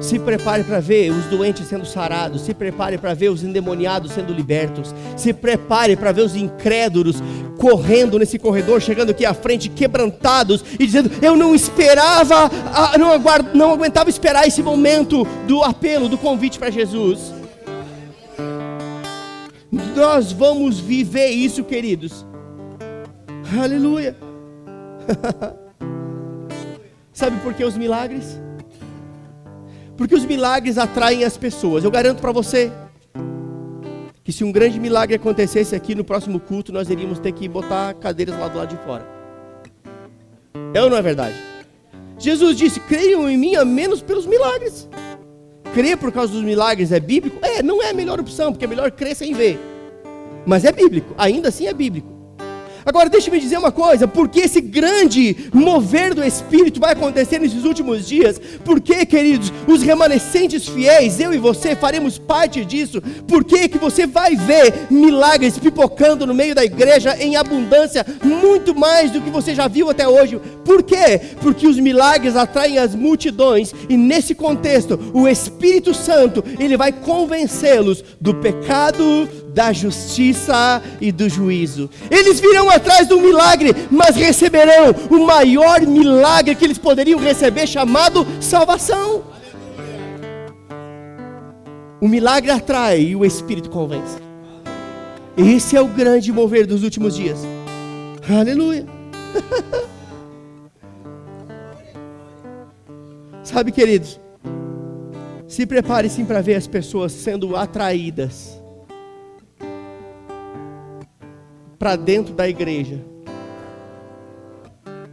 Se prepare para ver os doentes sendo sarados. Se prepare para ver os endemoniados sendo libertos. Se prepare para ver os incrédulos correndo nesse corredor, chegando aqui à frente, quebrantados e dizendo: eu não esperava, não aguentava esperar esse momento do apelo, do convite para Jesus. Nós vamos viver isso, queridos. Aleluia. Sabe por que os milagres? Porque os milagres atraem as pessoas. Eu garanto para você que se um grande milagre acontecesse aqui no próximo culto, nós iríamos ter que botar cadeiras lá do lado de fora. É ou não é verdade? Jesus disse: creiam em mim a menos pelos milagres. crer por causa dos milagres é bíblico? Não é a melhor opção, porque é melhor crer sem ver. Mas é bíblico, ainda assim é bíblico. Agora deixa-me dizer uma coisa, porque esse grande mover do Espírito vai acontecer nesses últimos dias? Porque, queridos, os remanescentes fiéis, eu e você, faremos parte disso. Porque que você vai ver milagres pipocando no meio da igreja em abundância, muito mais do que você já viu até hoje. Por quê? Porque os milagres atraem as multidões, e nesse contexto, o Espírito Santo, ele vai convencê-los do pecado, da justiça e do juízo. Eles virão atrás do milagre, mas receberão o maior milagre que eles poderiam receber, chamado salvação. O milagre atrai e o Espírito convence. Esse é o grande mover dos últimos dias. Aleluia. Sabe, queridos, se prepare sim para ver as pessoas sendo atraídas para dentro da igreja,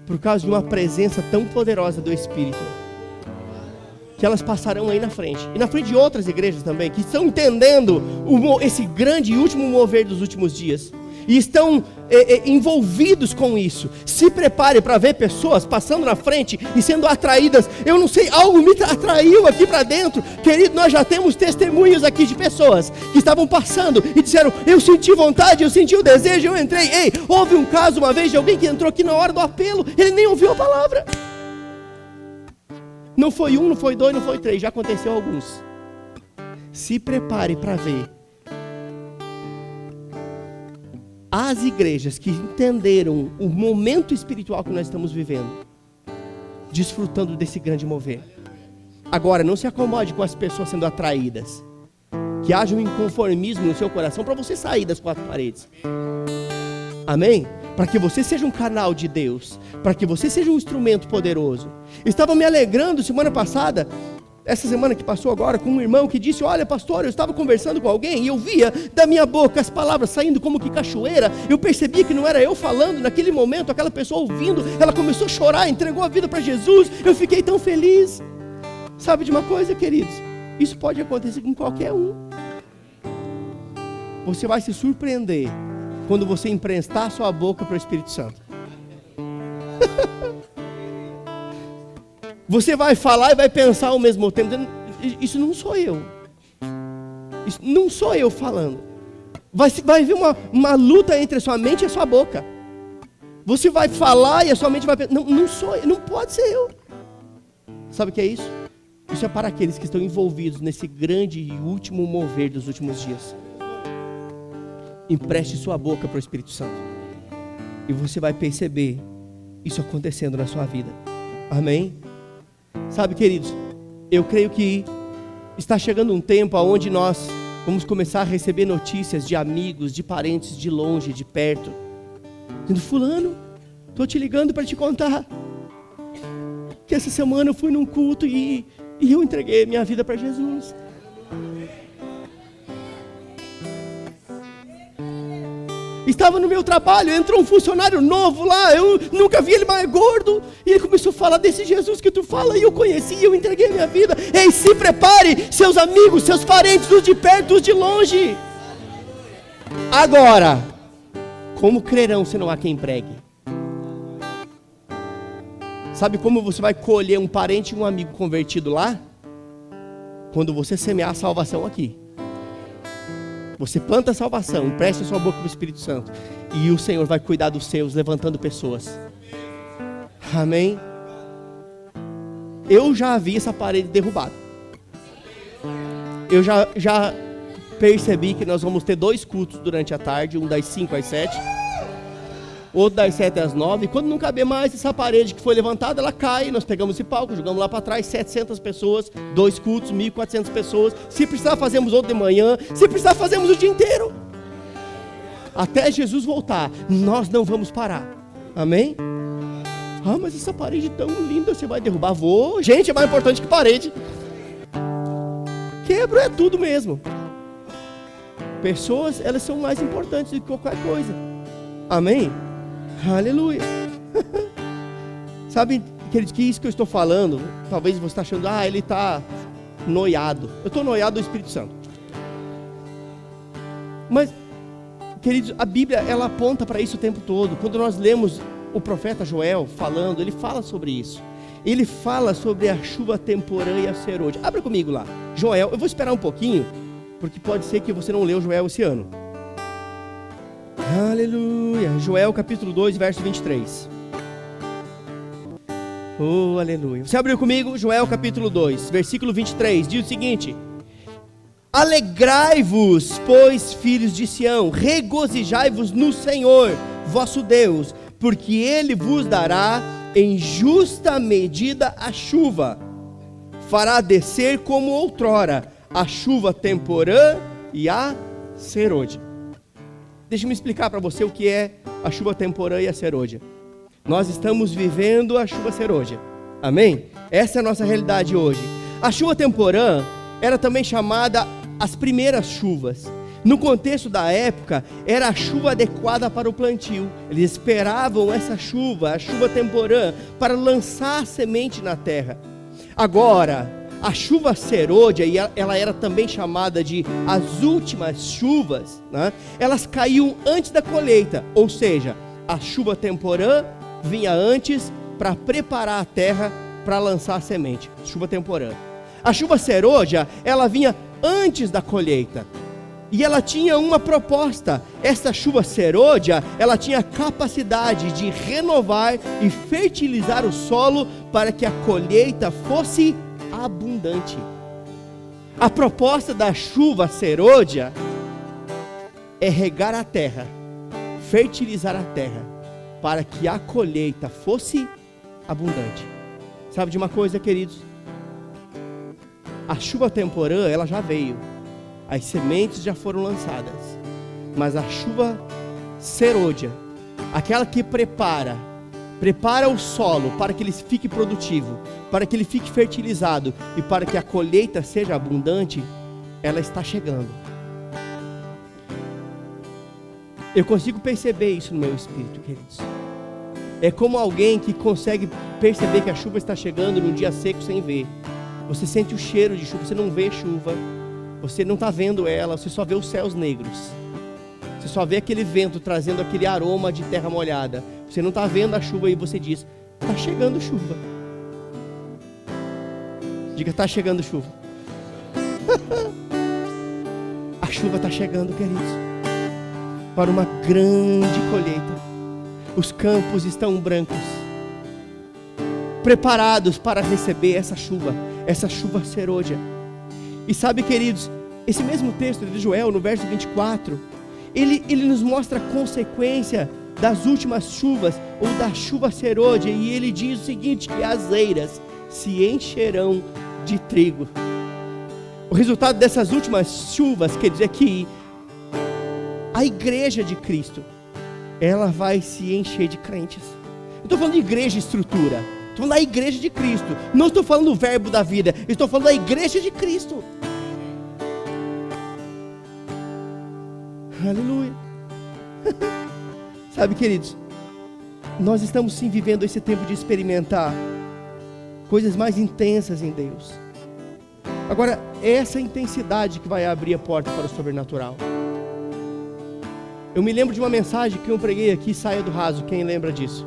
por causa de uma presença tão poderosa do Espírito, que elas passarão aí na frente, e na frente de outras igrejas também, que estão entendendo esse grande e último mover dos últimos dias, e estão envolvidos com isso. Se prepare para ver pessoas passando na frente e sendo atraídas. Eu não sei, algo me atraiu aqui para dentro, querido. Nós já temos testemunhos aqui de pessoas que estavam passando e disseram: eu senti vontade, eu senti o desejo, eu entrei. Houve um caso uma vez de alguém que entrou aqui na hora do apelo, ele nem ouviu a palavra. Não foi um, não foi dois, não foi três, já aconteceu alguns. Se prepare para ver as igrejas que entenderam o momento espiritual que nós estamos vivendo, desfrutando desse grande mover. Agora, não se acomode com as pessoas sendo atraídas, que haja um inconformismo no seu coração para você sair das quatro paredes. Amém? Para que você seja um canal de Deus, para que você seja um instrumento poderoso. Estava me alegrando semana passada, essa semana que passou agora, com um irmão que disse: olha, pastor, eu estava conversando com alguém e eu via da minha boca as palavras saindo como que cachoeira. Eu percebia que não era eu falando naquele momento, aquela pessoa ouvindo, ela começou a chorar, entregou a vida para Jesus. Eu fiquei tão feliz. Sabe de uma coisa, queridos? Isso pode acontecer com qualquer um. Você vai se surpreender quando você emprestar sua boca para o Espírito Santo. Você vai falar e vai pensar ao mesmo tempo: isso não sou eu. Isso não sou eu falando. Vai haver uma luta entre a sua mente e a sua boca. Você vai falar e a sua mente vai pensar: não sou eu, não pode ser eu. Sabe o que é isso? Isso é para aqueles que estão envolvidos nesse grande e último mover dos últimos dias. Empreste sua boca para o Espírito Santo, e você vai perceber isso acontecendo na sua vida. Amém? Sabe, queridos, eu creio que está chegando um tempo onde nós vamos começar a receber notícias de amigos, de parentes de longe, de perto, dizendo: fulano, estou te ligando para te contar que essa semana eu fui num culto e eu entreguei minha vida para Jesus. Estava no meu trabalho, entrou um funcionário novo lá, eu nunca vi ele mais gordo, e ele começou a falar desse Jesus que tu fala, e eu conheci, eu entreguei a minha vida. Ei, se prepare, seus amigos, seus parentes, os de perto, os de longe. Agora, como crerão se não há quem pregue? Sabe como você vai colher um parente e um amigo convertido lá? Quando você semear a salvação aqui. Você planta a salvação, empresta a sua boca para o Espírito Santo, e o Senhor vai cuidar dos seus, levantando pessoas. Amém? Eu já vi essa parede derrubada. Eu já percebi que nós vamos ter 2 cultos durante a tarde, um das 5 às 7, outro das 7 às 9, e quando não caber mais, essa parede que foi levantada, ela cai, nós pegamos esse palco, jogamos lá para trás, 700 pessoas, 2 cultos, 1.400 pessoas, se precisar fazemos outro de manhã, se precisar fazemos o dia inteiro, até Jesus voltar, nós não vamos parar, amém? Ah, mas essa parede tão linda, você vai derrubar? Vou, gente, é mais importante que parede, quebro é tudo mesmo, pessoas, elas são mais importantes do que qualquer coisa, amém? Aleluia. Sabe, queridos, que isso que eu estou falando, talvez você está achando: ele está noiado. Eu estou noiado do Espírito Santo. Mas, queridos, a Bíblia, ela aponta para isso o tempo todo. Quando nós lemos o profeta Joel falando, ele fala sobre isso. Ele fala sobre a chuva temporã e a serôdia. Abra comigo lá. Joel, eu vou esperar um pouquinho, porque pode ser que você não leu Joel esse ano. Aleluia. Joel capítulo 2, verso 23. Oh, aleluia. Você abriu comigo? Joel capítulo 2, versículo 23. Diz o seguinte: alegrai-vos, pois, filhos de Sião, regozijai-vos no Senhor, vosso Deus, porque Ele vos dará em justa medida a chuva, fará descer como outrora a chuva temporã e a serôdia. Deixa eu me explicar para você o que é a chuva temporã e a serôdia. Nós estamos vivendo a chuva serôdia, amém? Essa é a nossa realidade hoje. A chuva temporã era também chamada as primeiras chuvas. No contexto da época, era a chuva adequada para o plantio. Eles esperavam essa chuva, a chuva temporã, para lançar a semente na terra. Agora, a chuva serôdia, e ela era também chamada de as últimas chuvas, né? Elas caíam antes da colheita, ou seja, a chuva temporã vinha antes para preparar a terra para lançar a semente. Chuva temporã. A chuva serôdia, ela vinha antes da colheita. E ela tinha uma proposta. Essa chuva serôdia, ela tinha a capacidade de renovar e fertilizar o solo para que a colheita fosse abundante. A proposta da chuva serôdia é regar a terra, fertilizar a terra, para que a colheita fosse abundante. Sabe de uma coisa, queridos? A chuva temporã, ela já veio. As sementes já foram lançadas. Mas a chuva serôdia, aquela que prepara o solo para que ele fique produtivo, para que ele fique fertilizado e para que a colheita seja abundante, ela está chegando. Eu consigo perceber isso no meu espírito, queridos. É como alguém que consegue perceber que a chuva está chegando num dia seco sem ver. Você sente o cheiro de chuva, você não vê chuva, você não está vendo ela, você só vê os céus negros. Você só vê aquele vento trazendo aquele aroma de terra molhada. Você não está vendo a chuva e você diz: está chegando chuva. Diga: está chegando chuva. A chuva está chegando, queridos, para uma grande colheita. Os campos estão brancos, preparados para receber essa chuva serôdia. E sabe, queridos, esse mesmo texto de Joel, no verso 24, ele nos mostra a consequência das últimas chuvas, ou da chuva serôdia, e ele diz o seguinte, que as eiras se encherão de trigo. O resultado dessas últimas chuvas, quer dizer que a igreja de Cristo, ela vai se encher de crentes. Eu estou falando de igreja estrutura, estou falando da igreja de Cristo, não estou falando do verbo da vida, estou falando da igreja de Cristo. Aleluia. Sabe, queridos, nós estamos sim vivendo esse tempo de experimentar coisas mais intensas em Deus. Agora, é essa intensidade que vai abrir a porta para o sobrenatural. Eu me lembro de uma mensagem que eu preguei aqui, Saia do Raso, quem lembra disso?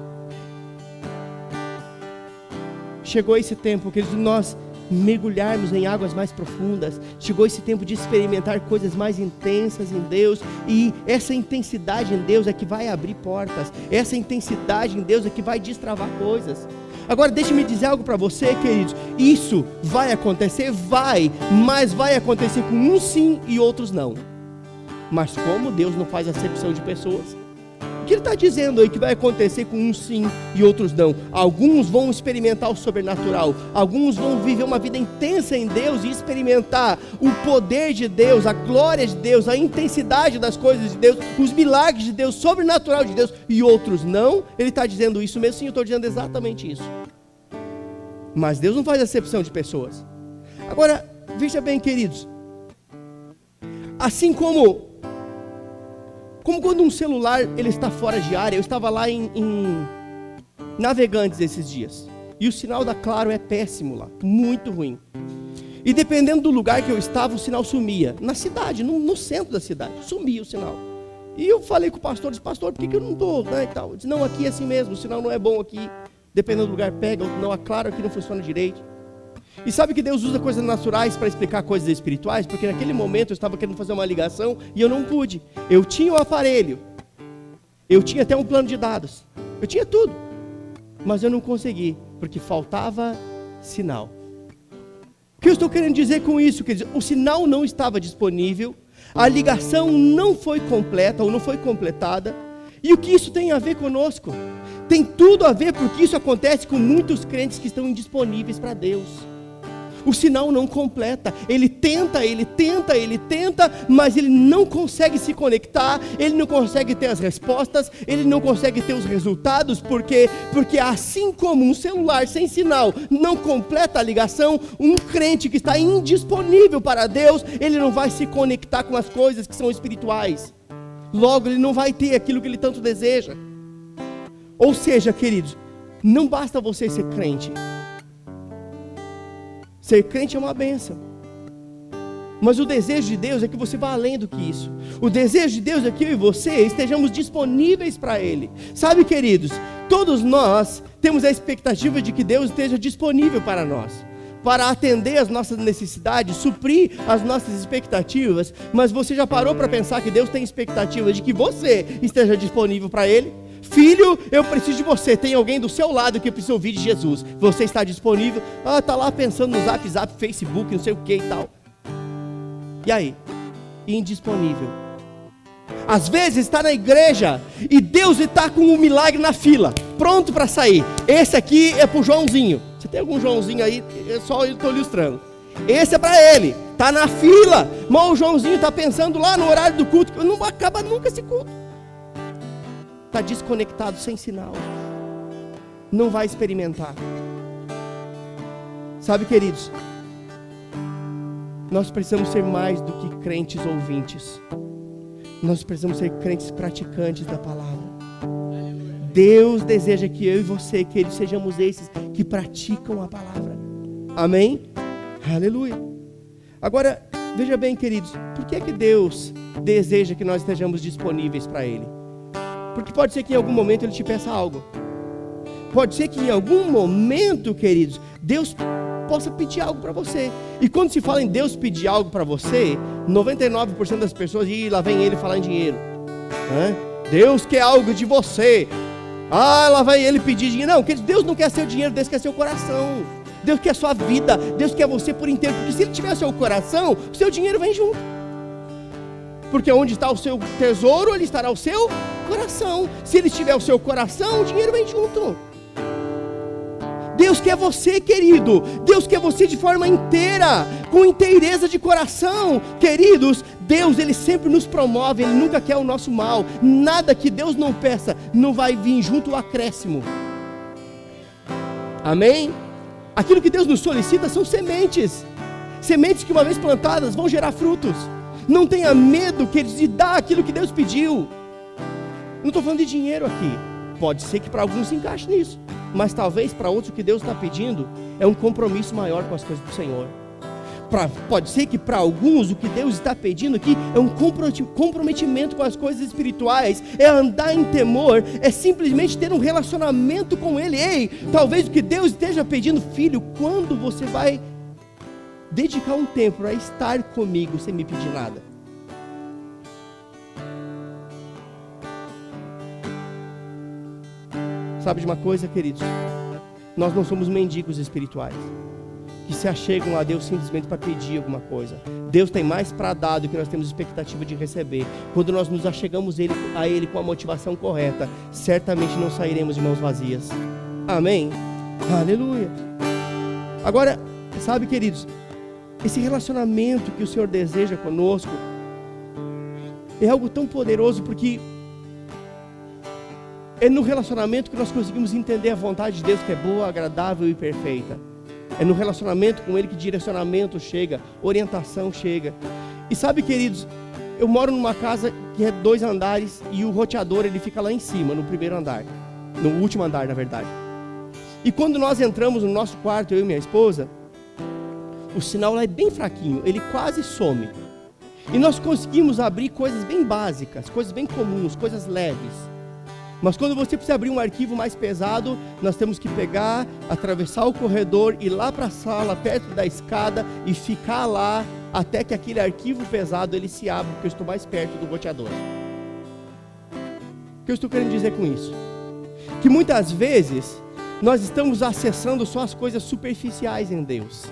Chegou esse tempo, queridos, de nós mergulharmos em águas mais profundas. Chegou esse tempo de experimentar coisas mais intensas em Deus. E essa intensidade em Deus é que vai abrir portas. Essa intensidade em Deus é que vai destravar coisas. Agora deixe-me dizer algo para você, queridos. Isso vai acontecer? Vai. Mas vai acontecer com uns sim e outros não. Mas como Deus não faz acepção de pessoas? O que ele está dizendo aí que vai acontecer com uns sim e outros não? Alguns vão experimentar o sobrenatural, alguns vão viver uma vida intensa em Deus e experimentar o poder de Deus, a glória de Deus, a intensidade das coisas de Deus, os milagres de Deus, sobrenatural de Deus, e outros não. Ele está dizendo isso mesmo? Sim, eu estou dizendo exatamente isso. Mas Deus não faz acepção de pessoas. Agora, veja bem, queridos, assim como quando um celular ele está fora de área. Eu estava lá em Navegantes esses dias, e o sinal da Claro é péssimo lá, muito ruim. E dependendo do lugar que eu estava, o sinal sumia. Na cidade, no centro da cidade, sumia o sinal. E eu falei com o pastor, disse, pastor, por que eu não dou? Né, e tal. Eu disse, não, aqui é assim mesmo, o sinal não é bom aqui. Dependendo do lugar, pega, ou não, claro que não funciona direito. E sabe que Deus usa coisas naturais para explicar coisas espirituais? Porque naquele momento eu estava querendo fazer uma ligação e eu não pude. Eu tinha o aparelho, eu tinha até um plano de dados, eu tinha tudo, mas eu não consegui, porque faltava sinal. O que eu estou querendo dizer com isso? Quer dizer, o sinal não estava disponível, a ligação não foi completa ou não foi completada. E o que isso tem a ver conosco? Tem tudo a ver, porque isso acontece com muitos crentes que estão indisponíveis para Deus. O sinal não completa, ele tenta, mas ele não consegue se conectar, ele não consegue ter as respostas, ele não consegue ter os resultados, porque assim como um celular sem sinal não completa a ligação, um crente que está indisponível para Deus, ele não vai se conectar com as coisas que são espirituais, logo ele não vai ter aquilo que ele tanto deseja. Ou seja, queridos, não basta você ser crente. Ser crente é uma bênção, mas o desejo de Deus é que você vá além do que isso. O desejo de Deus é que eu e você estejamos disponíveis para Ele. Sabe, queridos, todos nós temos a expectativa de que Deus esteja disponível para nós, para atender as nossas necessidades, suprir as nossas expectativas. Mas você já parou para pensar que Deus tem expectativa de que você esteja disponível para Ele? Filho, eu preciso de você. Tem alguém do seu lado que precisa ouvir de Jesus. Você está disponível? Está lá pensando no Zap, Facebook, não sei o que e tal. E aí? Indisponível. Às vezes está na igreja e Deus está com um milagre na fila, pronto para sair. Esse aqui é para o Joãozinho. Você tem algum Joãozinho aí? Eu só estou ilustrando. Esse é para ele, está na fila. Mas o Joãozinho está pensando lá no horário do culto, que não acaba nunca esse culto. Está desconectado, sem sinal, não vai experimentar. Sabe, queridos, nós precisamos ser mais do que crentes ouvintes, nós precisamos ser crentes praticantes da palavra. Deus deseja que eu e você, queridos, sejamos esses que praticam a palavra. Amém? Aleluia. Agora, veja bem, queridos, por que é que Deus deseja que nós estejamos disponíveis para Ele? Porque pode ser que em algum momento Ele te peça algo. Pode ser que em algum momento, queridos, Deus possa pedir algo para você. E quando se fala em Deus pedir algo para você, 99% das pessoas, lá vem ele falar em dinheiro. Deus quer algo de você. Lá vai ele pedir dinheiro. Não, queridos, Deus não quer seu dinheiro, Deus quer seu coração. Deus quer sua vida, Deus quer você por inteiro. Porque se Ele tiver seu coração, o seu dinheiro vem junto. Porque onde está o seu tesouro, ali estará o seu coração. Se Ele tiver o seu coração, o dinheiro vem junto. Deus quer você, querido. Deus quer você de forma inteira, com inteireza de coração. Queridos, Deus, Ele sempre nos promove, Ele nunca quer o nosso mal. Nada que Deus não peça, não vai vir junto o acréscimo. Amém? Aquilo que Deus nos solicita são sementes. Sementes que uma vez plantadas vão gerar frutos. Não tenha medo, queridos, de dar aquilo que Deus pediu. Não estou falando de dinheiro aqui. Pode ser que para alguns se encaixe nisso. Mas talvez para outros o que Deus está pedindo é um compromisso maior com as coisas do Senhor. Pode ser que para alguns o que Deus está pedindo aqui é um comprometimento com as coisas espirituais. É andar em temor, é simplesmente ter um relacionamento com Ele. Ei, talvez o que Deus esteja pedindo, filho, quando você vai dedicar um tempo para estar comigo sem me pedir nada? Sabe de uma coisa, queridos? Nós não somos mendigos espirituais que se achegam a Deus simplesmente para pedir alguma coisa. Deus tem mais para dar do que nós temos expectativa de receber. Quando nós nos achegamos a Ele com a motivação correta, certamente não sairemos de mãos vazias. Amém? Aleluia. Agora, sabe, queridos, esse relacionamento que o Senhor deseja conosco é algo tão poderoso, porque é no relacionamento que nós conseguimos entender a vontade de Deus, que é boa, agradável e perfeita. É no relacionamento com Ele que direcionamento chega, orientação chega. E sabe, queridos, eu moro numa casa que é 2 andares e o roteador ele fica lá em cima, no primeiro andar, no último andar, na verdade. E quando nós entramos no nosso quarto, eu e minha esposa, o sinal lá é bem fraquinho, ele quase some. E nós conseguimos abrir coisas bem básicas, coisas bem comuns, coisas leves. Mas quando você precisa abrir um arquivo mais pesado, nós temos que pegar, atravessar o corredor, ir lá para a sala, perto da escada e ficar lá até que aquele arquivo pesado ele se abra, porque eu estou mais perto do roteador. O que eu estou querendo dizer com isso? Que muitas vezes nós estamos acessando só as coisas superficiais em Deus.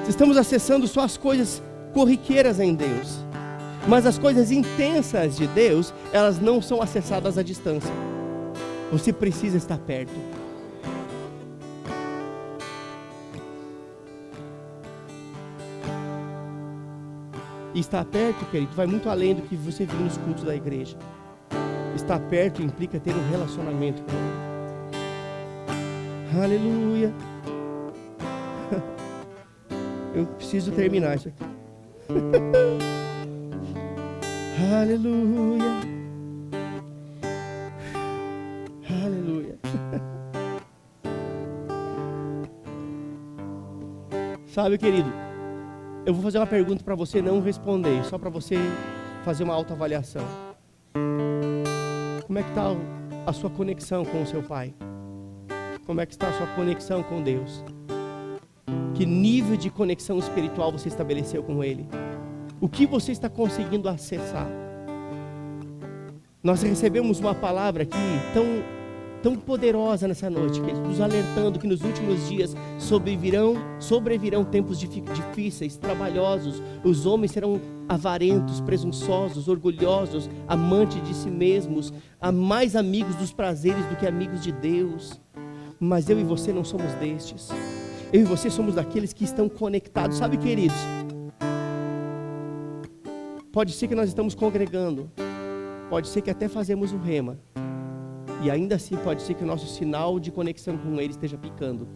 Estamos acessando só as coisas corriqueiras em Deus. Mas as coisas intensas de Deus, elas não são acessadas à distância. Você precisa estar perto. E estar perto, querido, vai muito além do que você viu nos cultos da igreja. Estar perto implica ter um relacionamento com Ele. Aleluia. Eu preciso terminar isso aqui. Aleluia. Aleluia. Sabe, querido, eu vou fazer uma pergunta para você não responder, só para você fazer uma autoavaliação. Como é que está a sua conexão com o seu Pai? Como é que está a sua conexão com Deus? Que nível de conexão espiritual você estabeleceu com Ele? O que você está conseguindo acessar? Nós recebemos uma palavra aqui tão poderosa nessa noite, que nos alertando que nos últimos dias sobrevirão tempos difíceis, trabalhosos. Os homens serão avarentos, presunçosos, orgulhosos, amantes de si mesmos, mais amigos dos prazeres do que amigos de Deus. Mas eu e você não somos destes. Eu e você somos daqueles que estão conectados. Sabe, queridos? Pode ser que nós estamos congregando. Pode ser que até fazemos o rema. E ainda assim pode ser que o nosso sinal de conexão com Ele esteja picando.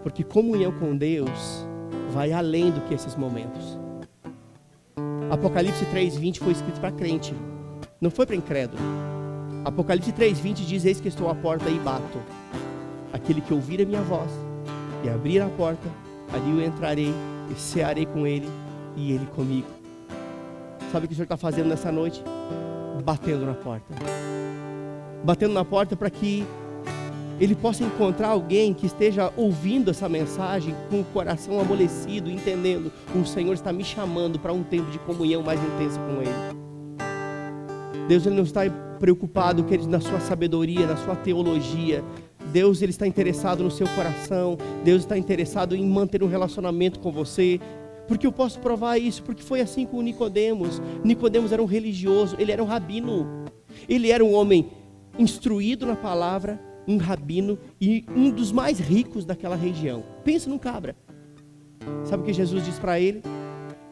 Porque comunhão com Deus vai além do que esses momentos. Apocalipse 3:20 foi escrito para crente. Não foi para incrédulo. Apocalipse 3:20 diz: eis que estou à porta e bato. Aquele que ouvir a minha voz e abrir a porta, ali eu entrarei e cearei com ele e ele comigo. Sabe o que o Senhor está fazendo nessa noite? Batendo na porta. Batendo na porta para que Ele possa encontrar alguém que esteja ouvindo essa mensagem com o coração amolecido, entendendo: o Senhor está me chamando para um tempo de comunhão mais intensa com Ele. Deus, Ele não está preocupado, querido, na sua sabedoria, na sua teologia. Deus, Ele está interessado no seu coração. Deus está interessado em manter um relacionamento com você. Porque eu posso provar isso, porque foi assim com Nicodemos. Nicodemos era um religioso, ele era um rabino. Ele era um homem instruído na palavra, um rabino e um dos mais ricos daquela região. Pensa num cabra. Sabe o que Jesus disse para ele?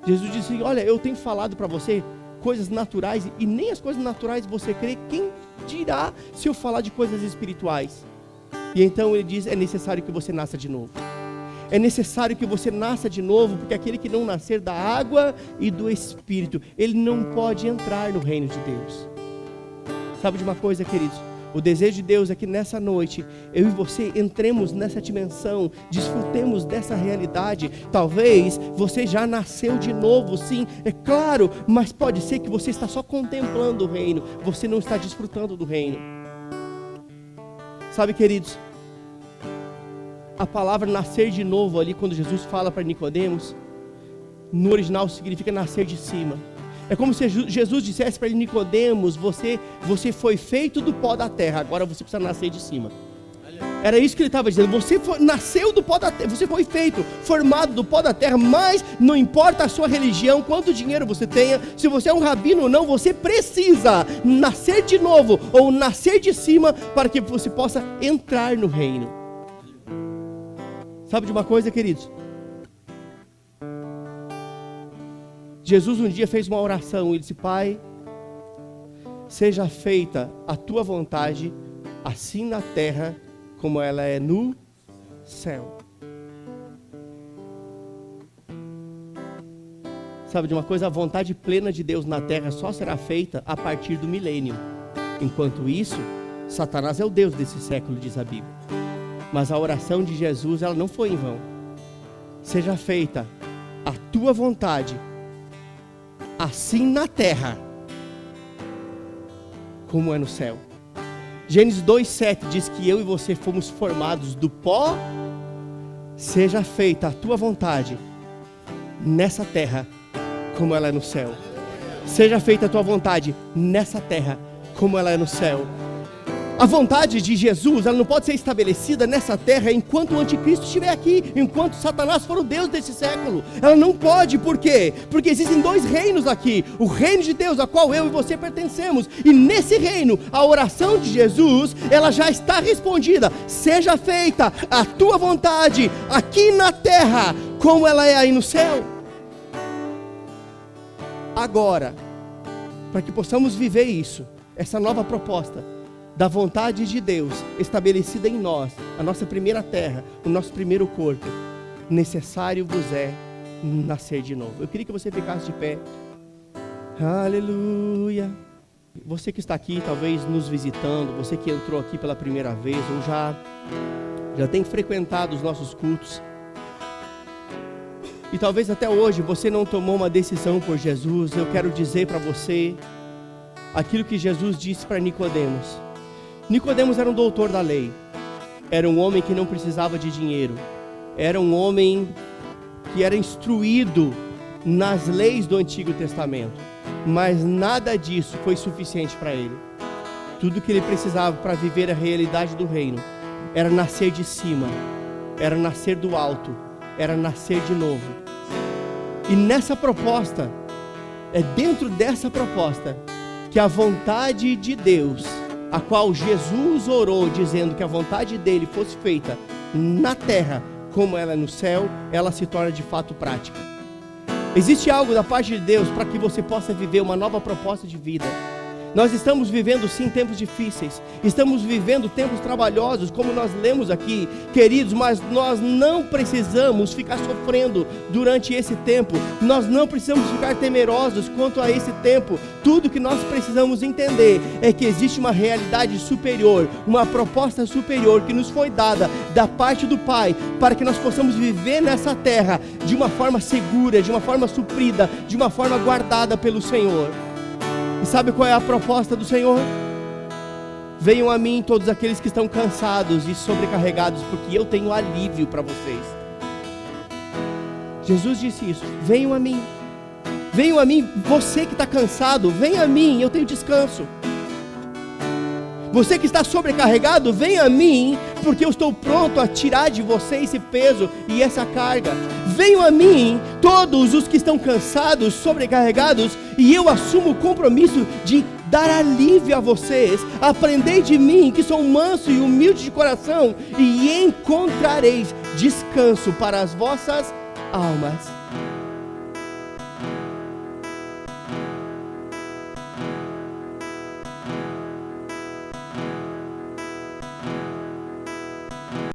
Jesus disse: olha, eu tenho falado para você coisas naturais e nem as coisas naturais você crê. Quem dirá se eu falar de coisas espirituais? E então ele diz: é necessário que você nasça de novo. É necessário que você nasça de novo, porque aquele que não nascer da água e do Espírito, ele não pode entrar no reino de Deus. Sabe de uma coisa, queridos? O desejo de Deus é que nessa noite, eu e você entremos nessa dimensão, desfrutemos dessa realidade. Talvez você já nasceu de novo, sim, é claro, mas pode ser que você está só contemplando o reino, você não está desfrutando do reino. Sabe, queridos? A palavra nascer de novo ali, quando Jesus fala para Nicodemos, no original significa nascer de cima. É como se Jesus dissesse para ele: Nicodemos, você foi feito do pó da terra, agora você precisa nascer de cima. Era isso que ele estava dizendo: nasceu do pó da terra, você foi feito, formado do pó da terra, mas não importa a sua religião, quanto dinheiro você tenha, se você é um rabino ou não, você precisa nascer de novo, ou nascer de cima, para que você possa entrar no reino. Sabe de uma coisa, queridos? Jesus um dia fez uma oração e disse: Pai, seja feita a tua vontade, assim na terra como ela é no céu. Sabe de uma coisa? A vontade plena de Deus na terra só será feita a partir do milênio. Enquanto isso, Satanás é o Deus desse século, diz a Bíblia. Mas a oração de Jesus, ela não foi em vão. seja feita a tua vontade, assim na terra, como é no céu. Gênesis 2:7 diz que eu e você fomos formados do pó. Seja feita a tua vontade nessa terra, como ela é no céu. Seja feita a tua vontade nessa terra, como ela é no céu. A vontade de Jesus, ela não pode ser estabelecida nessa terra enquanto o anticristo estiver aqui, enquanto Satanás for o Deus desse século. Ela não pode, por quê? Porque existem dois reinos aqui, o reino de Deus, a qual eu e você pertencemos, e nesse reino, a oração de Jesus, ela já está respondida. Seja feita a tua vontade aqui na terra, como ela é aí no céu. Agora, para que possamos viver isso, essa nova proposta da vontade de Deus estabelecida em nós, a nossa primeira terra, o nosso primeiro corpo, necessário vos é nascer de novo. Eu queria que você ficasse de pé. Aleluia. Você que está aqui, talvez nos visitando, você que entrou aqui pela primeira vez, ou já tem frequentado os nossos cultos, e talvez até hoje você não tomou uma decisão por Jesus, eu quero dizer para você aquilo que Jesus disse para Nicodemos. Nicodemos era um doutor da lei, era um homem que não precisava de dinheiro, era um homem que era instruído nas leis do Antigo Testamento, mas nada disso foi suficiente para ele. Tudo que ele precisava para viver a realidade do reino era nascer de cima, era nascer do alto, era nascer de novo. E nessa proposta, é dentro dessa proposta que a vontade de Deus, a qual Jesus orou, dizendo que a vontade dele fosse feita na terra, como ela é no céu, ela se torna de fato prática. Existe algo da parte de Deus para que você possa viver uma nova proposta de vida. Nós estamos vivendo sim tempos difíceis, estamos vivendo tempos trabalhosos, como nós lemos aqui, queridos, mas nós não precisamos ficar sofrendo durante esse tempo, nós não precisamos ficar temerosos quanto a esse tempo. Tudo que nós precisamos entender é que existe uma realidade superior, uma proposta superior que nos foi dada da parte do Pai, para que nós possamos viver nessa terra de uma forma segura, de uma forma suprida, de uma forma guardada pelo Senhor. E sabe qual é a proposta do Senhor? Venham a mim todos aqueles que estão cansados e sobrecarregados, porque eu tenho alívio para vocês. Jesus disse isso. Venham a mim. Venham a mim, você que está cansado, venha a mim, eu tenho descanso. Você que está sobrecarregado, venha a mim, porque eu estou pronto a tirar de você esse peso e essa carga. Venham a mim, todos os que estão cansados, sobrecarregados, e eu assumo o compromisso de dar alívio a vocês. Aprendei de mim, que sou manso e humilde de coração, e encontrareis descanso para as vossas almas.